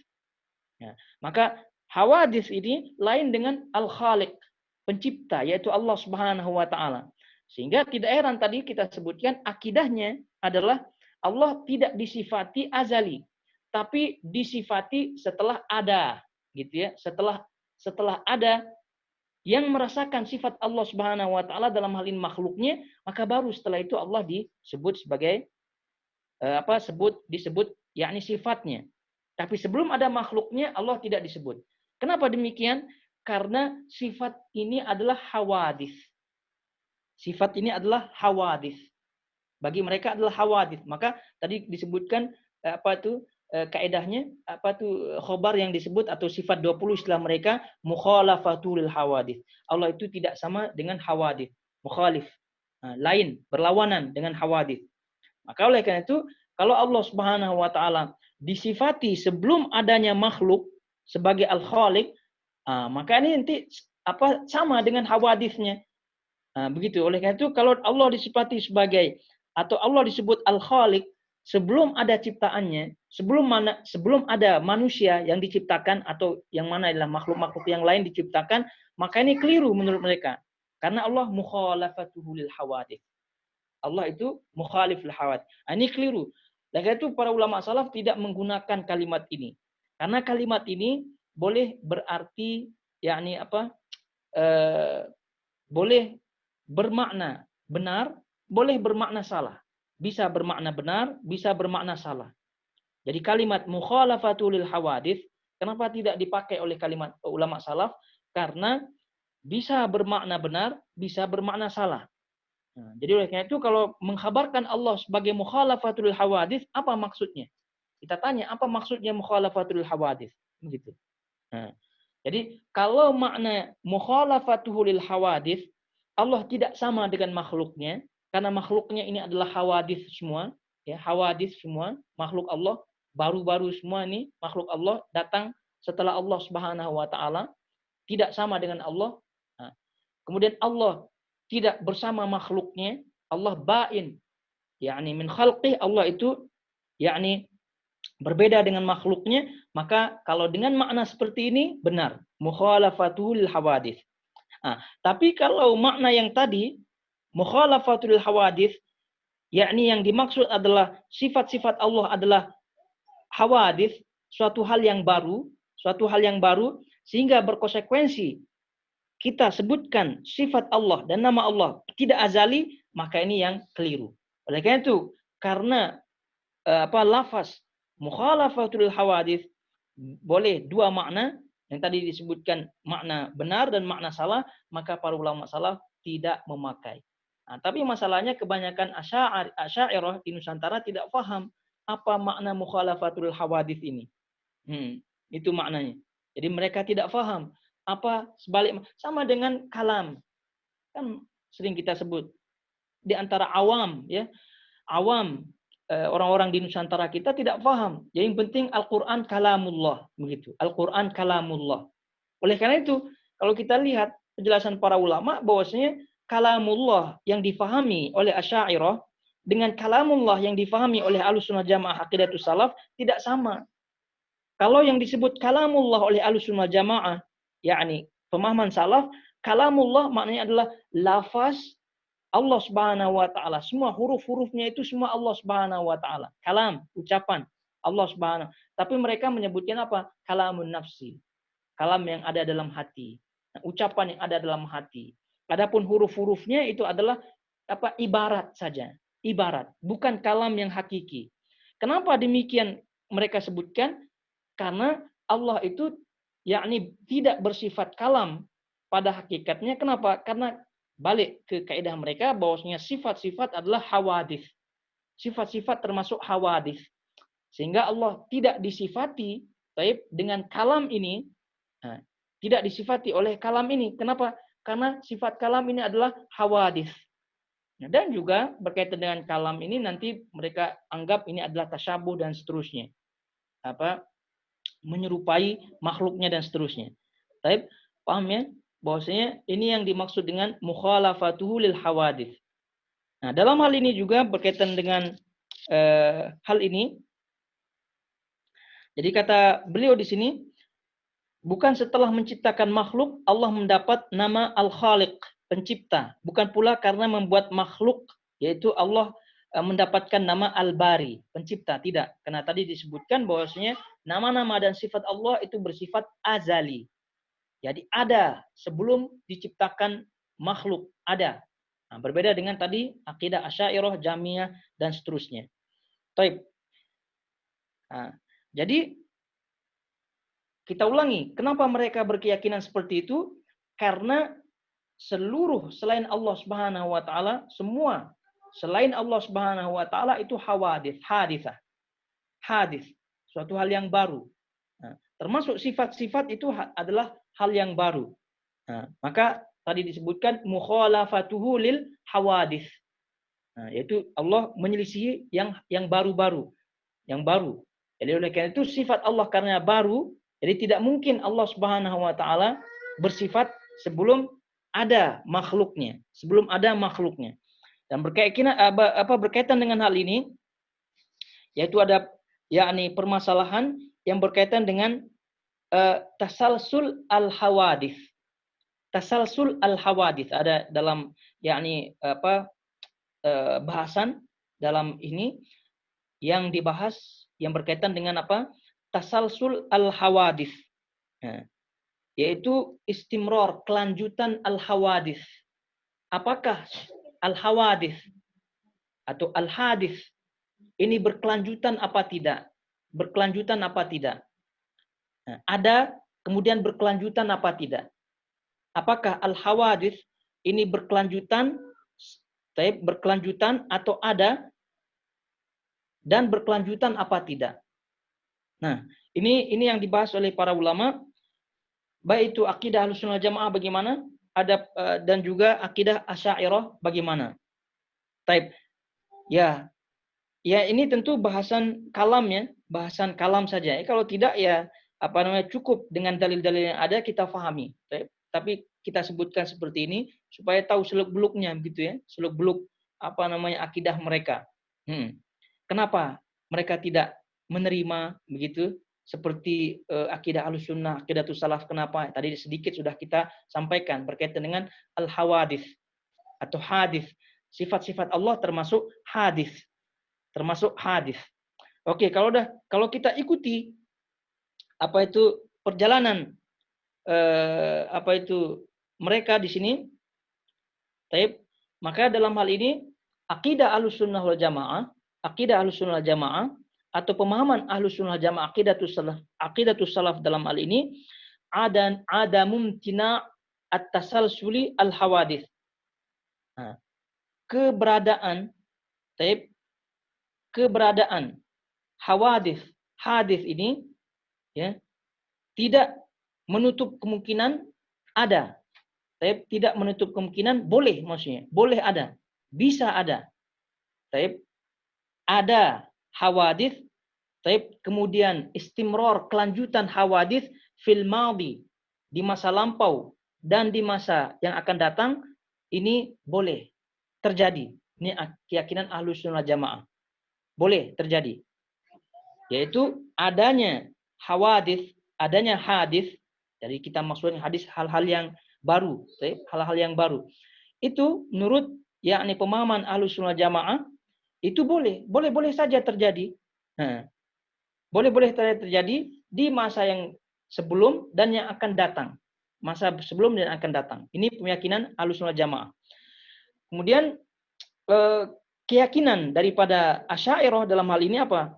Ya, maka hawadits ini lain dengan Al-Khaliq, pencipta, yaitu Allah Subhanahu wa taala. Sehingga tidak heran tadi kita sebutkan akidahnya adalah Allah tidak disifati azali, tapi disifati setelah ada, gitu ya. Setelah ada yang merasakan sifat Allah Subhanahu wa taala dalam hal ini makhluknya, maka baru setelah itu Allah disebut sebagai disebut yakni sifatnya. Tapi sebelum ada makhluknya Allah tidak disebut. Kenapa demikian? Karena sifat ini adalah hawadits. Sifat ini adalah hawadits. Bagi mereka adalah hawadits. Maka tadi disebutkan kaedahnya khobar yang disebut atau sifat 20 istilah mereka mukhalafatul hawadits. Allah itu tidak sama dengan hawadits, mukhalif. Lain, berlawanan dengan hawadits. Maka oleh karena itu kalau Allah Subhanahu wa taala disifati sebelum adanya makhluk sebagai Al-Khaliq, maka ini nanti sama dengan hawaditsnya. Begitu. Oleh karena itu kalau Allah disifati sebagai atau Allah disebut Al-Khaliq sebelum ada ciptaannya, sebelum ada manusia yang diciptakan atau yang mana adalah makhluk-makhluk yang lain diciptakan, maka ini keliru menurut mereka. Karena Allah mukhalafatuhu lil hawadits. Allah itu mukhalif lil hawadits. Ini keliru. Oleh karena itu para ulama salaf tidak menggunakan kalimat ini. Karena kalimat ini boleh berarti yakni boleh bermakna benar, boleh bermakna salah. Bisa bermakna benar, bisa bermakna salah. Jadi kalimat mukhalafatul lil hawadits kenapa tidak dipakai oleh kalimat ulama salaf? Karena bisa bermakna benar, bisa bermakna salah. Jadi oleh karena itu kalau mengkhabarkan Allah sebagai mukhalafatul lil hawadits, apa maksudnya? Kita tanya apa maksudnya mukhalafatul lil hawadits? Begitu. Jadi kalau makna mukhalafatul lil hawadits, Allah tidak sama dengan makhluknya, karena makhluknya ini adalah hawadits semua, ya, hawadits semua, makhluk Allah, baru-baru semua ini makhluk Allah datang setelah Allah Subhanahu wa taala, tidak sama dengan Allah. Kemudian Allah tidak bersama makhluknya, Allah ba'in, yakni min khalqih, Allah itu yakni berbeda dengan makhluknya, maka kalau dengan makna seperti ini benar, mukhalafatul hawadits. Tapi kalau makna yang tadi mukhalafatul hawadits, yakni yang dimaksud adalah sifat-sifat Allah adalah hawadits, suatu hal yang baru sehingga berkonsekuensi kita sebutkan sifat Allah dan nama Allah tidak azali, maka ini yang keliru. Oleh karena itu, karena lafaz mukhalafatul hawadits boleh dua makna yang tadi disebutkan, makna benar dan makna salah, maka para ulama salaf tidak memakai. Nah, tapi masalahnya kebanyakan Asy'ariyah di Nusantara tidak paham apa makna mukhalafatul hawadits ini. Itu maknanya. Jadi mereka tidak paham apa sebalik, sama dengan kalam. Kan sering kita sebut di antara awam, ya. Awam orang-orang di Nusantara kita tidak paham. Jadi yang penting Al-Qur'an kalamullah, begitu. Al-Qur'an kalamullah. Oleh karena itu, kalau kita lihat penjelasan para ulama bahwasanya kalamullah yang difahami oleh Asy'ariyah dengan kalamullah yang difahami oleh Ahlussunnah Jamaah Aqidatus Salaf tidak sama. Kalau yang disebut kalamullah oleh Ahlussunnah Jamaah, yakni pemahaman salaf, kalamullah maknanya adalah lafaz Allah Subhanahu wa taala. Semua huruf-hurufnya itu semua Allah Subhanahu wa taala. Kalam, ucapan Allah Subhanahu. Tapi mereka menyebutnya apa? Kalamun nafsi. Kalam yang ada dalam hati. Nah, ucapan yang ada dalam hati. Adapun huruf-hurufnya itu adalah apa? Ibarat saja. Ibarat, bukan kalam yang hakiki. Kenapa demikian mereka sebutkan? Karena Allah itu yakni tidak bersifat kalam pada hakikatnya. Kenapa? Karena balik ke kaidah mereka bahwasanya sifat-sifat adalah hawadits. Sifat-sifat termasuk hawadits. Sehingga Allah tidak disifati dengan kalam ini. Nah, tidak disifati oleh kalam ini. Kenapa? Karena sifat kalam ini adalah hawadits. Nah, dan juga berkaitan dengan kalam ini nanti mereka anggap ini adalah tasyabuh dan seterusnya. Menyerupai makhluknya dan seterusnya. Taib, paham ya? Bahwasanya ini yang dimaksud dengan mukhalafatuhu lil hawadits. Nah, dalam hal ini juga berkaitan dengan hal ini. Jadi kata beliau di sini, bukan setelah menciptakan makhluk Allah mendapat nama Al-Khaliq, pencipta. Bukan pula karena membuat makhluk, yaitu Allah mendapatkan nama Al-Bari, pencipta. Tidak. Karena tadi disebutkan bahwasanya nama-nama dan sifat Allah itu bersifat azali. Jadi ada sebelum diciptakan makhluk, ada. Nah, berbeda dengan tadi akidah Asy'ariyah, Jahmiyah dan seterusnya. Taib. Nah, jadi kita ulangi, kenapa mereka berkeyakinan seperti itu? Karena seluruh selain Allah Subhanahu wa taala, semua selain Allah Subhanahu wa taala itu hawadits, haditsah. Hadis, suatu hal yang baru. Nah, termasuk sifat-sifat itu adalah hal yang baru. Nah, maka tadi disebutkan mukhalafatuhu lil hawadits. Nah, yaitu Allah menyelisihi yang baru-baru, yang baru. Jadi oleh karena itu sifat Allah karena baru, jadi tidak mungkin Allah Subhanahu wa taala bersifat sebelum ada makhluknya, Dan berkaitan dengan hal ini, yaitu ada yakni permasalahan yang berkaitan dengan tasalsul al-hawadits. Tasalsul al-hawadits ada dalam yakni bahasan dalam ini yang dibahas yang berkaitan dengan apa? Tasalsul al-hawadits. Nah, yaitu istimrar, kelanjutan al-hawadits. Apakah al-hawadits atau al-hadits ini berkelanjutan apa tidak? Berkelanjutan apa tidak? Nah, ada kemudian berkelanjutan apa tidak? Apakah al-hawadits ini berkelanjutan atau ada dan berkelanjutan apa tidak? Nah, ini yang dibahas oleh para ulama, baik itu akidah Ahlussunnah Jamaah bagaimana, dan juga akidah Asy'ariyah bagaimana. Taib. Ya, ini tentu bahasan kalam ya, bahasan kalam saja. Kalau tidak ya cukup dengan dalil-dalil yang ada kita fahami. Tapi kita sebutkan seperti ini supaya tahu seluk-beluknya begitu ya, seluk-beluk akidah mereka. Kenapa mereka tidak menerima begitu seperti akidah Ahlussunnah, aqidatus salaf? Kenapa? Tadi sedikit sudah kita sampaikan berkaitan dengan al-hawadits atau hadis. Sifat-sifat Allah termasuk hadis. Oke, kalau kita ikuti apa itu perjalanan mereka di sini, taib, maka dalam hal ini akidah Ahlussunnah wal Jamaah, atau pemahaman Ahlussunnah Jamaah aqidatus salaf dalam hal ini ada mumtina at-tasalsuli al-hawadits. Nah, keberadaan hadis ini ya tidak menutup kemungkinan ada. Tidak menutup kemungkinan boleh, maksudnya boleh ada, bisa ada. Ada hawadits, kemudian istimror, kelanjutan hawadits fil madi, di masa lampau dan di masa yang akan datang, ini boleh terjadi. Ini keyakinan Ahlussunnah Jamaah. Boleh terjadi. Yaitu adanya hawadits, adanya hadis, dari kita maksudnya hadis hal-hal yang baru, hal-hal yang baru. Itu menurut yakni pemahaman Ahlussunnah Jamaah itu boleh saja terjadi. Nah, boleh terjadi di masa yang sebelum dan yang akan datang. Masa sebelum dan akan datang. Ini keyakinan Ahlussunnah Jamaah. Kemudian keyakinan daripada Asy'ariyah dalam hal ini apa?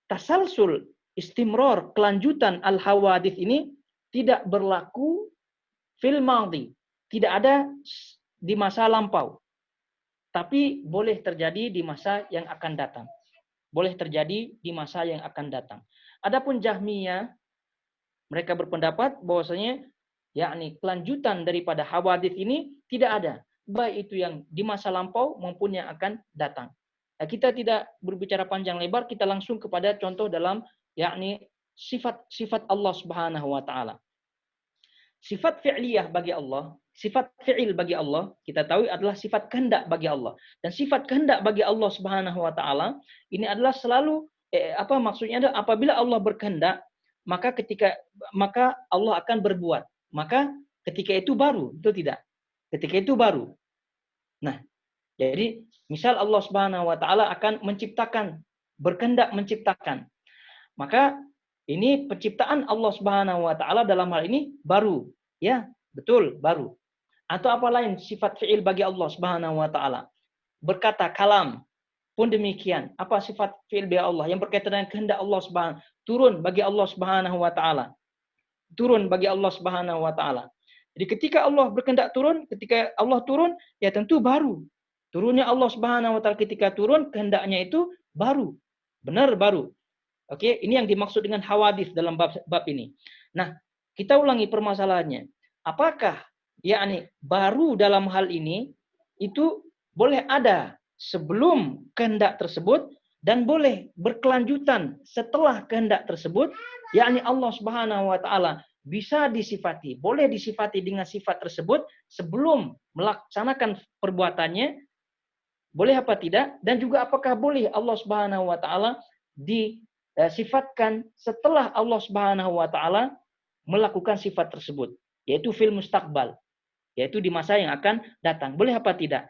Tasalsul, istimror, kelanjutan al-hawadits ini tidak berlaku fil madhi, tidak ada di masa lampau, tapi boleh terjadi di masa yang akan datang. Boleh terjadi di masa yang akan datang. Adapun Jahmiyah, mereka berpendapat bahwasanya yakni kelanjutan daripada hawadits ini tidak ada, baik itu yang di masa lampau maupun yang akan datang. Nah, kita tidak berbicara panjang lebar, kita langsung kepada contoh dalam yakni sifat Allah Subhanahu wa taala. Sifat fi'liyah bagi Allah, sifat fi'il bagi Allah, kita tahu adalah sifat kehendak bagi Allah. Dan sifat kehendak bagi Allah Subhanahu wa taala ini adalah selalu maksudnya adalah apabila Allah berkehendak, maka Allah akan berbuat. Maka ketika itu baru, itu tidak. Ketika itu baru. Nah, jadi misal Allah Subhanahu wa taala akan menciptakan, berkehendak menciptakan. Maka ini penciptaan Allah Subhanahu wa taala dalam hal ini baru. Ya, betul, baru. Atau apa lain sifat fi'il bagi Allah Subhanahu wa taala. Berkata, kalam pun demikian. Apa sifat fi'il bagi Allah yang berkaitan dengan kehendak Allah Subhanahu, turun bagi Allah Subhanahu wa taala. Turun bagi Allah Subhanahu wa taala. Jadi ketika Allah berkehendak turun, ketika Allah turun, ya tentu baru. Turunnya Allah Subhanahu wa taala ketika turun, kehendaknya itu baru. Benar baru. Oke, ini yang dimaksud dengan hawadits dalam bab ini. Nah, kita ulangi permasalahannya. Apakah yakni baru dalam hal ini itu boleh ada sebelum kehendak tersebut dan boleh berkelanjutan setelah kehendak tersebut, yakni Allah Subhanahu wa taala bisa disifati, boleh disifati dengan sifat tersebut sebelum melaksanakan perbuatannya, boleh apa tidak? Dan juga apakah boleh Allah Subhanahu wa taala sifatkan setelah Allah Subhanahu wa taala melakukan sifat tersebut, yaitu fil mustaqbal, yaitu di masa yang akan datang. Boleh apa tidak?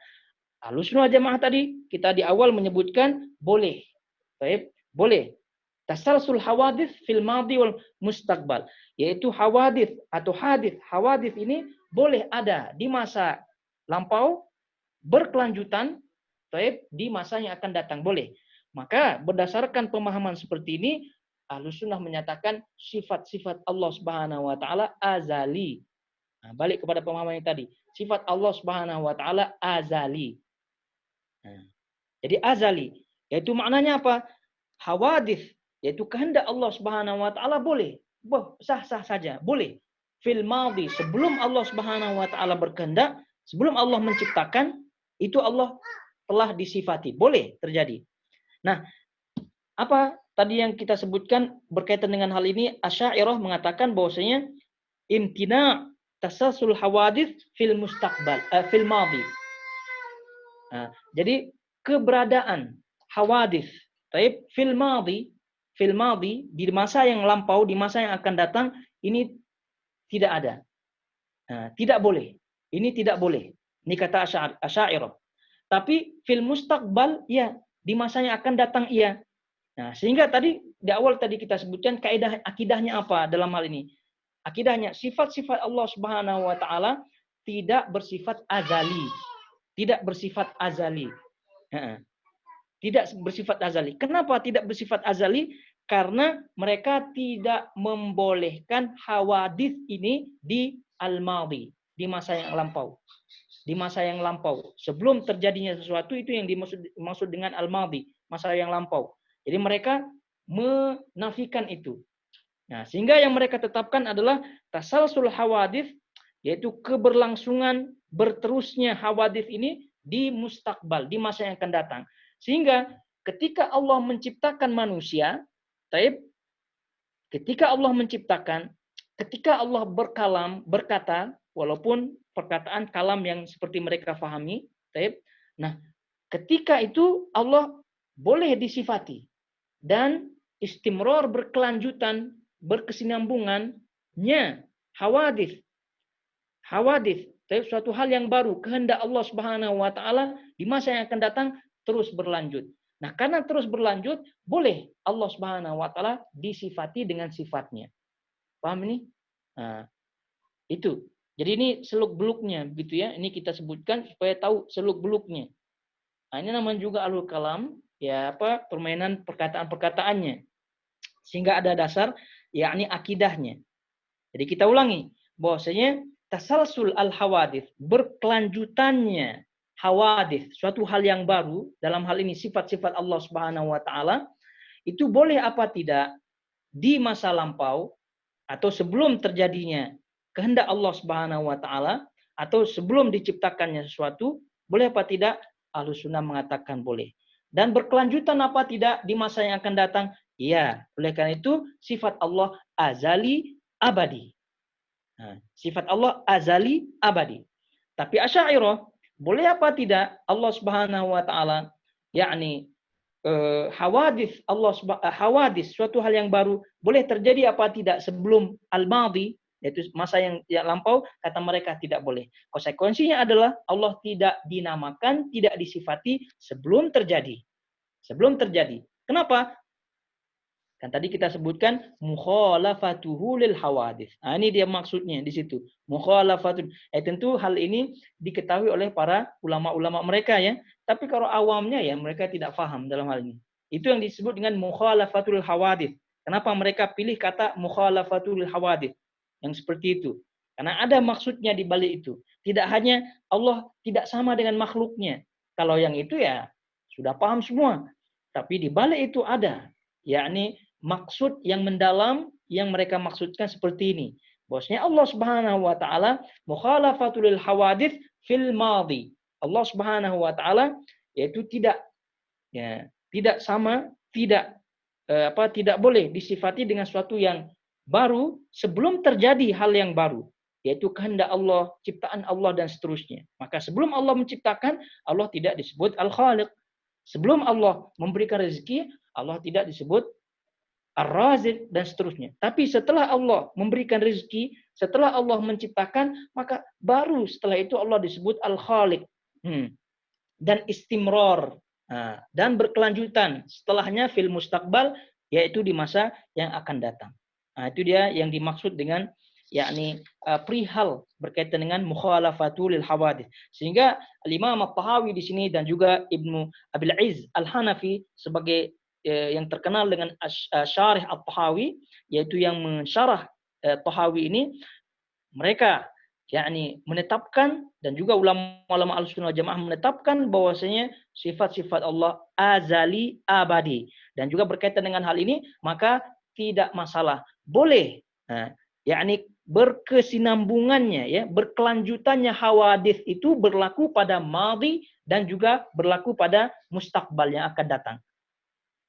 Ahlussunnah Jamaah tadi kita di awal menyebutkan boleh. Baik, boleh. Tasalsul hawadits fil madhi wal mustaqbal, yaitu hawadits atau hawadits ini boleh ada di masa lampau, berkelanjutan, baik, di masa yang akan datang, boleh. Maka berdasarkan pemahaman seperti ini, Ahlussunnah menyatakan sifat-sifat Allah Subhanahu wa taala azali. Nah, balik kepada pemahaman yang tadi. Sifat Allah Subhanahu wa taala azali. Nah, jadi azali, yaitu maknanya apa? Hawadits, yaitu kehendak Allah Subhanahu wa taala boleh. Sah-sah saja, boleh. Fil madhi, sebelum Allah Subhanahu wa taala berkehendak, sebelum Allah menciptakan, itu Allah telah disifati, boleh terjadi. Nah, apa tadi yang kita sebutkan berkaitan dengan hal ini? Asy'ariyah mengatakan bahwasanya imtina tasalsul hawadits fil mustaqbal, fil madhi. Nah, jadi keberadaan hawadits fil madhi di masa yang lampau, di masa yang akan datang, ini tidak ada. Nah, tidak boleh. Ini tidak boleh. Ini kata Asy'ariyah. Tapi fil mustaqbal ya di masa yang akan datang iya. Nah, sehingga tadi di awal tadi kita sebutkan kaidah akidahnya apa dalam hal ini? Akidahnya sifat-sifat Allah Subhanahu wa taala tidak bersifat azali. Tidak bersifat azali. Tidak bersifat azali. Kenapa tidak bersifat azali? Karena mereka tidak membolehkan hawadits ini di al-madhi, di masa yang lampau. Di masa yang lampau. Sebelum terjadinya sesuatu itu yang dimaksud dengan al-madhi, masa yang lampau. Jadi mereka menafikan itu. Nah, sehingga yang mereka tetapkan adalah tasalsul hawadits, yaitu keberlangsungan berterusnya hawadits ini di mustakbal, di masa yang akan datang. Sehingga ketika Allah menciptakan manusia, ketika Allah menciptakan, ketika Allah berkata, walaupun perkataan kalam yang seperti mereka fahami, nah ketika itu Allah boleh disifati dan istimrar berkelanjutan, berkesinambungannya hawadits, suatu hal yang baru, kehendak Allah Subhanahu wa taala di masa yang akan datang terus berlanjut. Nah, karena terus berlanjut, boleh Allah Subhanahu wa taala disifati dengan sifatnya. Paham ini? Nah, itu. Jadi ini seluk-beluknya gitu ya. Ini kita sebutkan supaya tahu seluk-beluknya. Nah, ini namanya juga alul kalam, ya permainan perkataan-perkataannya. Sehingga ada dasar yakni akidahnya. Jadi kita ulangi bahwasanya tasalsul al-hawadits, berkelanjutannya hawadits, suatu hal yang baru, dalam hal ini sifat-sifat Allah Subhanahu wa taala, itu boleh apa tidak di masa lampau atau sebelum terjadinya kehendak Allah Subhanahu wa taala atau sebelum diciptakannya sesuatu, boleh apa tidak? Ahlus Sunnah mengatakan boleh. Dan berkelanjutan apa tidak di masa yang akan datang? Iya, oleh karena itu sifat Allah azali abadi. Nah, sifat Allah azali abadi. Tapi Asy'ariyah boleh apa tidak Allah Subhanahu wa taala yakni hawadits hawadits suatu hal yang baru boleh terjadi apa tidak sebelum al-madhi, yaitu masa yang lampau, kata mereka tidak boleh. Konsekuensinya adalah Allah tidak dinamakan, tidak disifati sebelum terjadi. Sebelum terjadi. Kenapa? Kan tadi kita sebutkan mukhalafatuhu lil hawadits. Nah, ini dia maksudnya di situ. Mukhalafatun. Tentu hal ini diketahui oleh para ulama-ulama mereka ya. Tapi kalau awamnya ya mereka tidak paham dalam hal ini. Itu yang disebut dengan mukhalafatul hawadits. Kenapa mereka pilih kata mukhalafatul hawadits? Yang seperti itu. Karena ada maksudnya di balik itu. Tidak hanya Allah tidak sama dengan makhluknya. Kalau yang itu ya sudah paham semua. Tapi di balik itu ada yakni maksud yang mendalam yang mereka maksudkan seperti ini. Bahwasanya Allah Subhanahu wa taala mukhalafatul hawadits fil madhi. Allah Subhanahu wa taala yaitu tidak sama, tidak boleh disifati dengan sesuatu yang baru sebelum terjadi hal yang baru, yaitu kehendak Allah, ciptaan Allah dan seterusnya. Maka sebelum Allah menciptakan, Allah tidak disebut al-khaliq. Sebelum Allah memberikan rezeki, Allah tidak disebut ar-razik dan seterusnya. Tapi setelah Allah memberikan rezeki, setelah Allah menciptakan, maka baru setelah itu Allah disebut al-khaliq. Dan istimrar. Dan berkelanjutan setelahnya fil mustaqbal, yaitu di masa yang akan datang. Itu dia yang dimaksud dengan yakni perihal berkaitan dengan mukhalafatul lil hawadits. Sehingga Imam At-Tahawi di sini dan juga Ibnu Abil Izz Al-Hanafi sebagai yang terkenal dengan Syarih At-Tahawi, yaitu yang mensyarah Tahawi ini, mereka yakni menetapkan dan juga ulama-ulama Ahlussunnah wal Jamaah menetapkan bahwasanya sifat-sifat Allah azali abadi. Dan juga berkaitan dengan hal ini, maka tidak masalah. Boleh yakni berkesinambungannya ya, berkelanjutannya hawadits itu berlaku pada madhi dan juga berlaku pada mustakbal yang akan datang.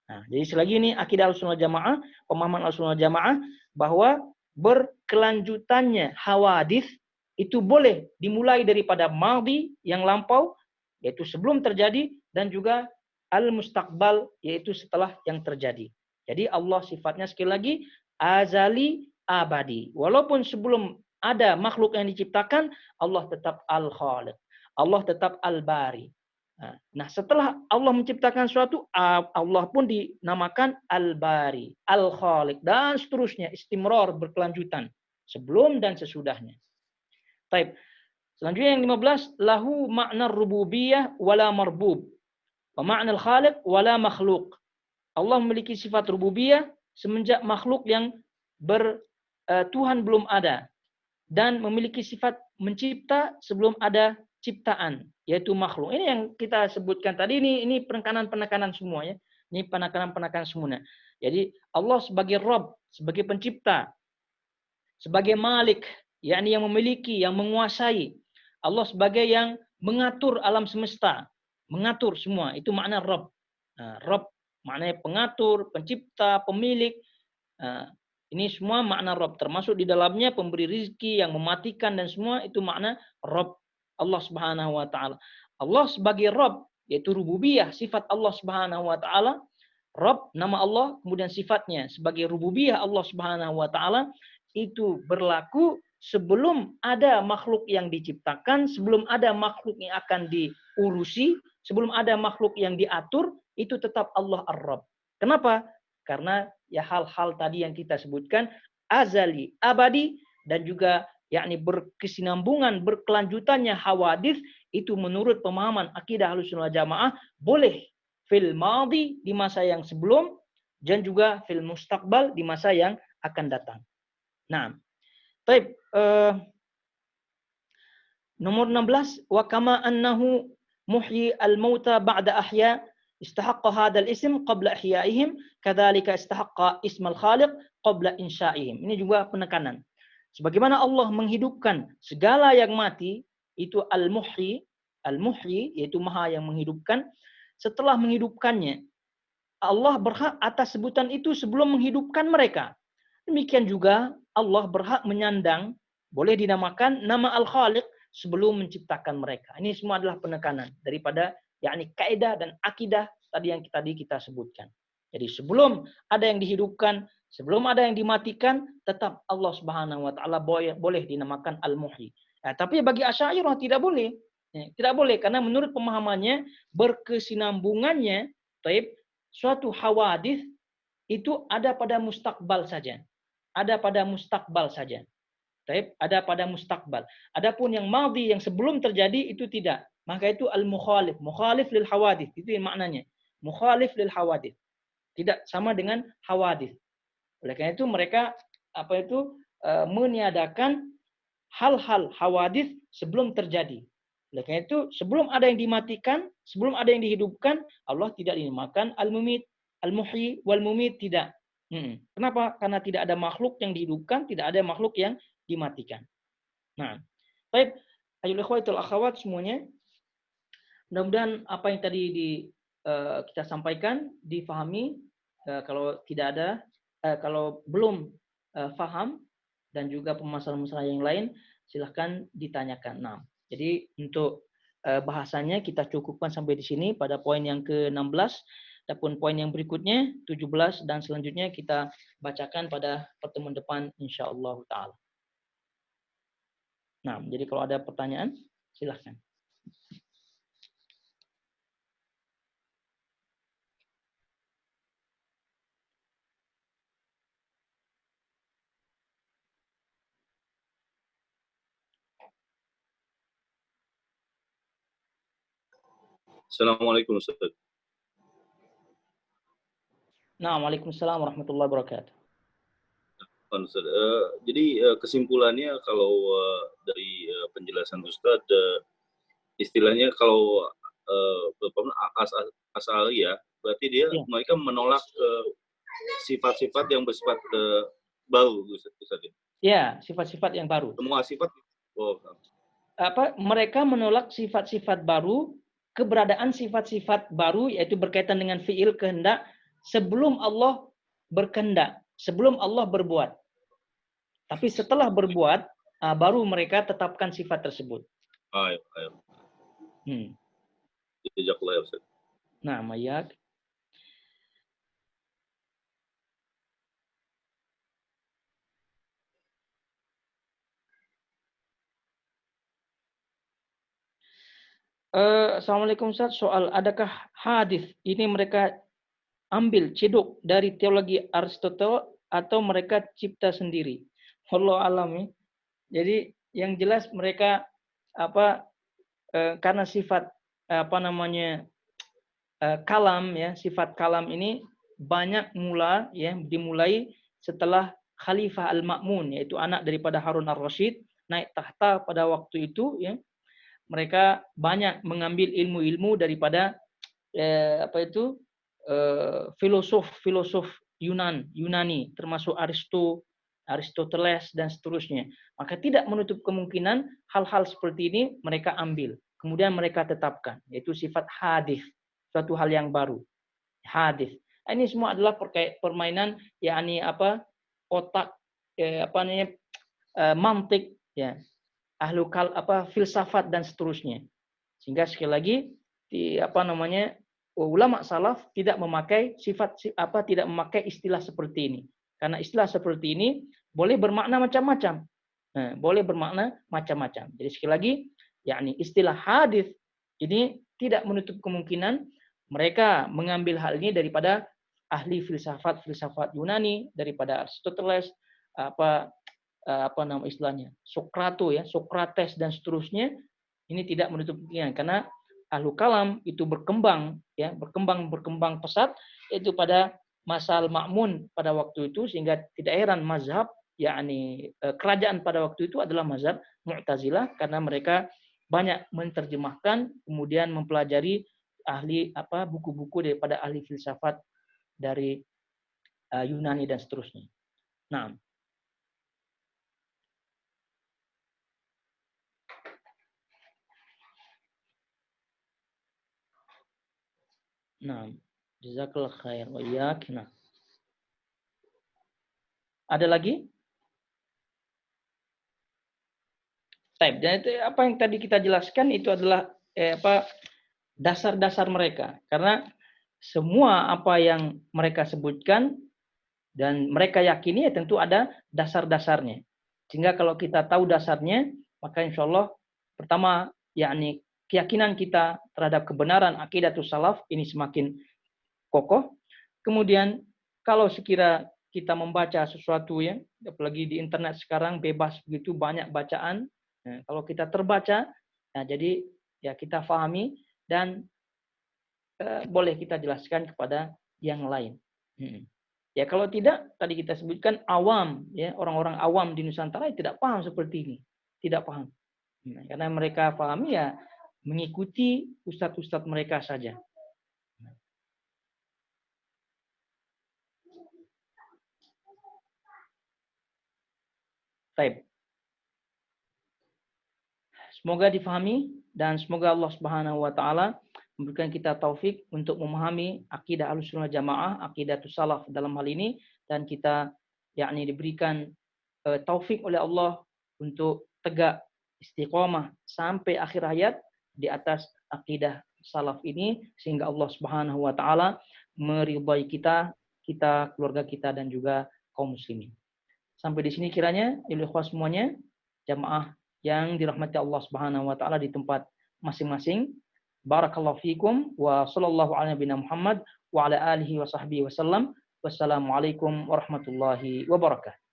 Nah, jadi selagi ini akidah Ahlussunnah wal Jamaah, pemahaman Ahlussunnah wal Jamaah bahwa berkelanjutannya hawadits itu boleh dimulai daripada madhi yang lampau, yaitu sebelum terjadi, dan juga al-mustaqbal, yaitu setelah yang terjadi. Jadi Allah sifatnya sekali lagi azali abadi. Walaupun sebelum ada makhluk yang diciptakan, Allah tetap al-khaliq. Allah tetap al-bari. Nah, setelah Allah menciptakan suatu, Allah pun dinamakan Al-Bari, Al-Khaliq, dan seterusnya, istimrar, berkelanjutan, sebelum dan sesudahnya. Taib. Selanjutnya yang 15, lahu makna rububiyah wala marbub, wa makna al-khaliq wala makhluk. Allah memiliki sifat rububiyah semenjak makhluk yang Tuhan belum ada, dan memiliki sifat mencipta sebelum ada ciptaan, yaitu makhluk. Ini yang kita sebutkan tadi, ini penekanan-penekanan semua ya. Ini penekanan-penekanan semuanya. Jadi Allah sebagai Rabb, sebagai pencipta, sebagai Malik, yakni yang memiliki, yang menguasai. Allah sebagai yang mengatur alam semesta, mengatur semua. Itu makna Rabb. Rabb maknanya pengatur, pencipta, pemilik. Ini semua makna Rabb, termasuk di dalamnya pemberi rizki, yang mematikan, dan semua itu makna Rabb, Allah Subhanahu wa taala. Allah sebagai Rabb, yaitu rububiyah, sifat Allah Subhanahu wa taala. Rabb nama Allah, kemudian sifatnya sebagai rububiyah Allah Subhanahu wa taala itu berlaku sebelum ada makhluk yang diciptakan, sebelum ada makhluk yang akan diurusi, sebelum ada makhluk yang diatur, itu tetap Allah Ar-Rabb. Kenapa? Karena ya hal-hal tadi yang kita sebutkan, azali, abadi, dan juga yakni berkesinambungan, berkelanjutannya hawadits, itu menurut pemahaman akidah Ahlussunnah wal Jamaah boleh fil madhi, di masa yang sebelum, dan juga fil mustaqbal, di masa yang akan datang. Nah, taib, nomor 16, wa kama annahu muhyi al-mauta ba'da ahya istahaqqa hadzal ism qabla ihyaihim, kadzalika istahaqqa ismal khaliq qabla insya'ihim. Ini juga penekanan. Sebagaimana Allah menghidupkan segala yang mati, itu al-muhyi, yaitu maha yang menghidupkan. Setelah menghidupkannya, Allah berhak atas sebutan itu sebelum menghidupkan mereka. Demikian juga Allah berhak menyandang, boleh dinamakan nama Al-Khaliq sebelum menciptakan mereka. Ini semua adalah penekanan daripada yakni kaidah dan akidah tadi yang tadi kita sebutkan. Jadi sebelum ada yang dihidupkan, sebelum ada yang dimatikan, tetap Allah Subhanahu wa taala boleh dinamakan Al-Muhyi. Nah, tapi bagi Asy'ariyah tidak boleh. Tidak boleh, karena menurut pemahamannya berkesinambungannya, taib, suatu hawadits itu ada pada mustakbal saja. Ada pada mustakbal saja. Taib, ada pada mustakbal. Adapun yang madhi, yang sebelum terjadi, itu tidak. Maka itu al-mukhalif, mukhalif lil hawadits. Itu yang maknanya. Mukhalif lil hawadits. Tidak sama dengan hawadits. Oleh karena itu mereka meniadakan hal-hal hawadits sebelum terjadi. Oleh karena itu sebelum ada yang dimatikan, sebelum ada yang dihidupkan, Allah tidak dinamakan al-mumit, al-muhyi wal mumit, tidak. Kenapa? Karena tidak ada makhluk yang dihidupkan, tidak ada makhluk yang dimatikan. Nah, baik, ayyuhal ikhwatul akhwat semuanya, mudah-mudahan apa yang tadi kita sampaikan difahami. Kalau tidak ada, kalau belum faham dan juga permasalahan-permasalahan yang lain, silahkan ditanyakan. Nah, jadi untuk bahasanya kita cukupkan sampai di sini pada poin yang ke-16. Adapun poin yang berikutnya 17 dan selanjutnya kita bacakan pada pertemuan depan insyaallah taala. Nah, jadi kalau ada pertanyaan silahkan. Assalamualaikum Ustaz. Nah, waalaikumsalam warahmatullahi wabarakatuh. Ustaz. Jadi kesimpulannya kalau dari penjelasan Ustaz, istilahnya kalau Asy'ari ya, berarti dia mereka menolak sifat-sifat yang bersifat baru, Ustaz. Ya, sifat-sifat yang baru. Semua sifat. Mereka menolak sifat-sifat baru, keberadaan sifat-sifat baru, yaitu berkaitan dengan fiil, kehendak, sebelum Allah berkehendak, sebelum Allah berbuat. Tapi setelah berbuat, baru mereka tetapkan sifat tersebut. Ayo. Jazakallah ya Ustaz. Nah, mayak. Assalamualaikum Ustaz, soal adakah hadis ini mereka ambil cedok dari teologi Aristoteles atau mereka cipta sendiri? Wallahu alam ya. Jadi yang jelas mereka karena sifat kalam ya, sifat kalam ini banyak dimulai setelah Khalifah Al-Ma'mun, yaitu anak daripada Harun Ar-Rasyid naik tahta pada waktu itu ya. Mereka banyak mengambil ilmu-ilmu daripada filosof Yunani, termasuk Aristoteles dan seterusnya. Maka tidak menutup kemungkinan hal-hal seperti ini mereka ambil, kemudian mereka tetapkan, yaitu sifat hadis, suatu hal yang baru. Hadis. Ini semua adalah permainan otak mantik ya. Filsafat dan seterusnya. Sehingga sekali lagi ulama salaf tidak memakai tidak memakai istilah seperti ini. Karena istilah seperti ini boleh bermakna macam-macam. Boleh bermakna macam-macam. Jadi sekali lagi, istilah hadis ini tidak menutup kemungkinan mereka mengambil hal ini daripada ahli filsafat Yunani, daripada Aristoteles, Sokrates dan seterusnya. Ini tidak menutup kemungkinan karena ahlu kalam itu berkembang pesat itu pada masa Al-Ma'mun pada waktu itu, sehingga tidak heran mazhab kerajaan pada waktu itu adalah mazhab Mu'tazilah, karena mereka banyak menerjemahkan kemudian mempelajari buku-buku daripada ahli filsafat dari Yunani dan seterusnya. Nah, jazakallah khair wa iyyak. Nah. Ada lagi? Baik, dan itu apa yang tadi kita jelaskan itu adalah dasar-dasar mereka. Karena semua apa yang mereka sebutkan dan mereka yakini tentu ada dasar-dasarnya. Sehingga kalau kita tahu dasarnya, maka insya Allah pertama keyakinan kita terhadap kebenaran aqidatus salaf ini semakin kokoh. Kemudian kalau sekira kita membaca sesuatu ya, apalagi di internet sekarang bebas begitu, banyak bacaan. Nah, kalau kita terbaca, jadi ya kita fahami dan boleh kita jelaskan kepada yang lain. Ya kalau tidak, tadi kita sebutkan awam ya, orang-orang awam di Nusantara tidak paham seperti ini, tidak paham. Karena mereka pahami ya mengikuti ustadz-ustadz mereka saja. Baik. Semoga difahami dan semoga Allah Subhanahu wa taala memberikan kita taufik untuk memahami akidah Ahlussunnah Jamaah, aqidatus salaf dalam hal ini, dan kita diberikan taufik oleh Allah untuk tegak istiqomah sampai akhir hayat di atas akidah salaf ini, sehingga Allah Subhanahu wa taala meridhai kita, keluarga kita dan juga kaum muslimin. Sampai di sini kiranya ikhwah semuanya, jamaah yang dirahmati Allah Subhanahu wa taala di tempat masing-masing. Barakallahu fikum wa sallallahu ala nabiyina Muhammad wa ala alihi wa sahbihi wasallam. Wassalamualaikum warahmatullahi wabarakatuh.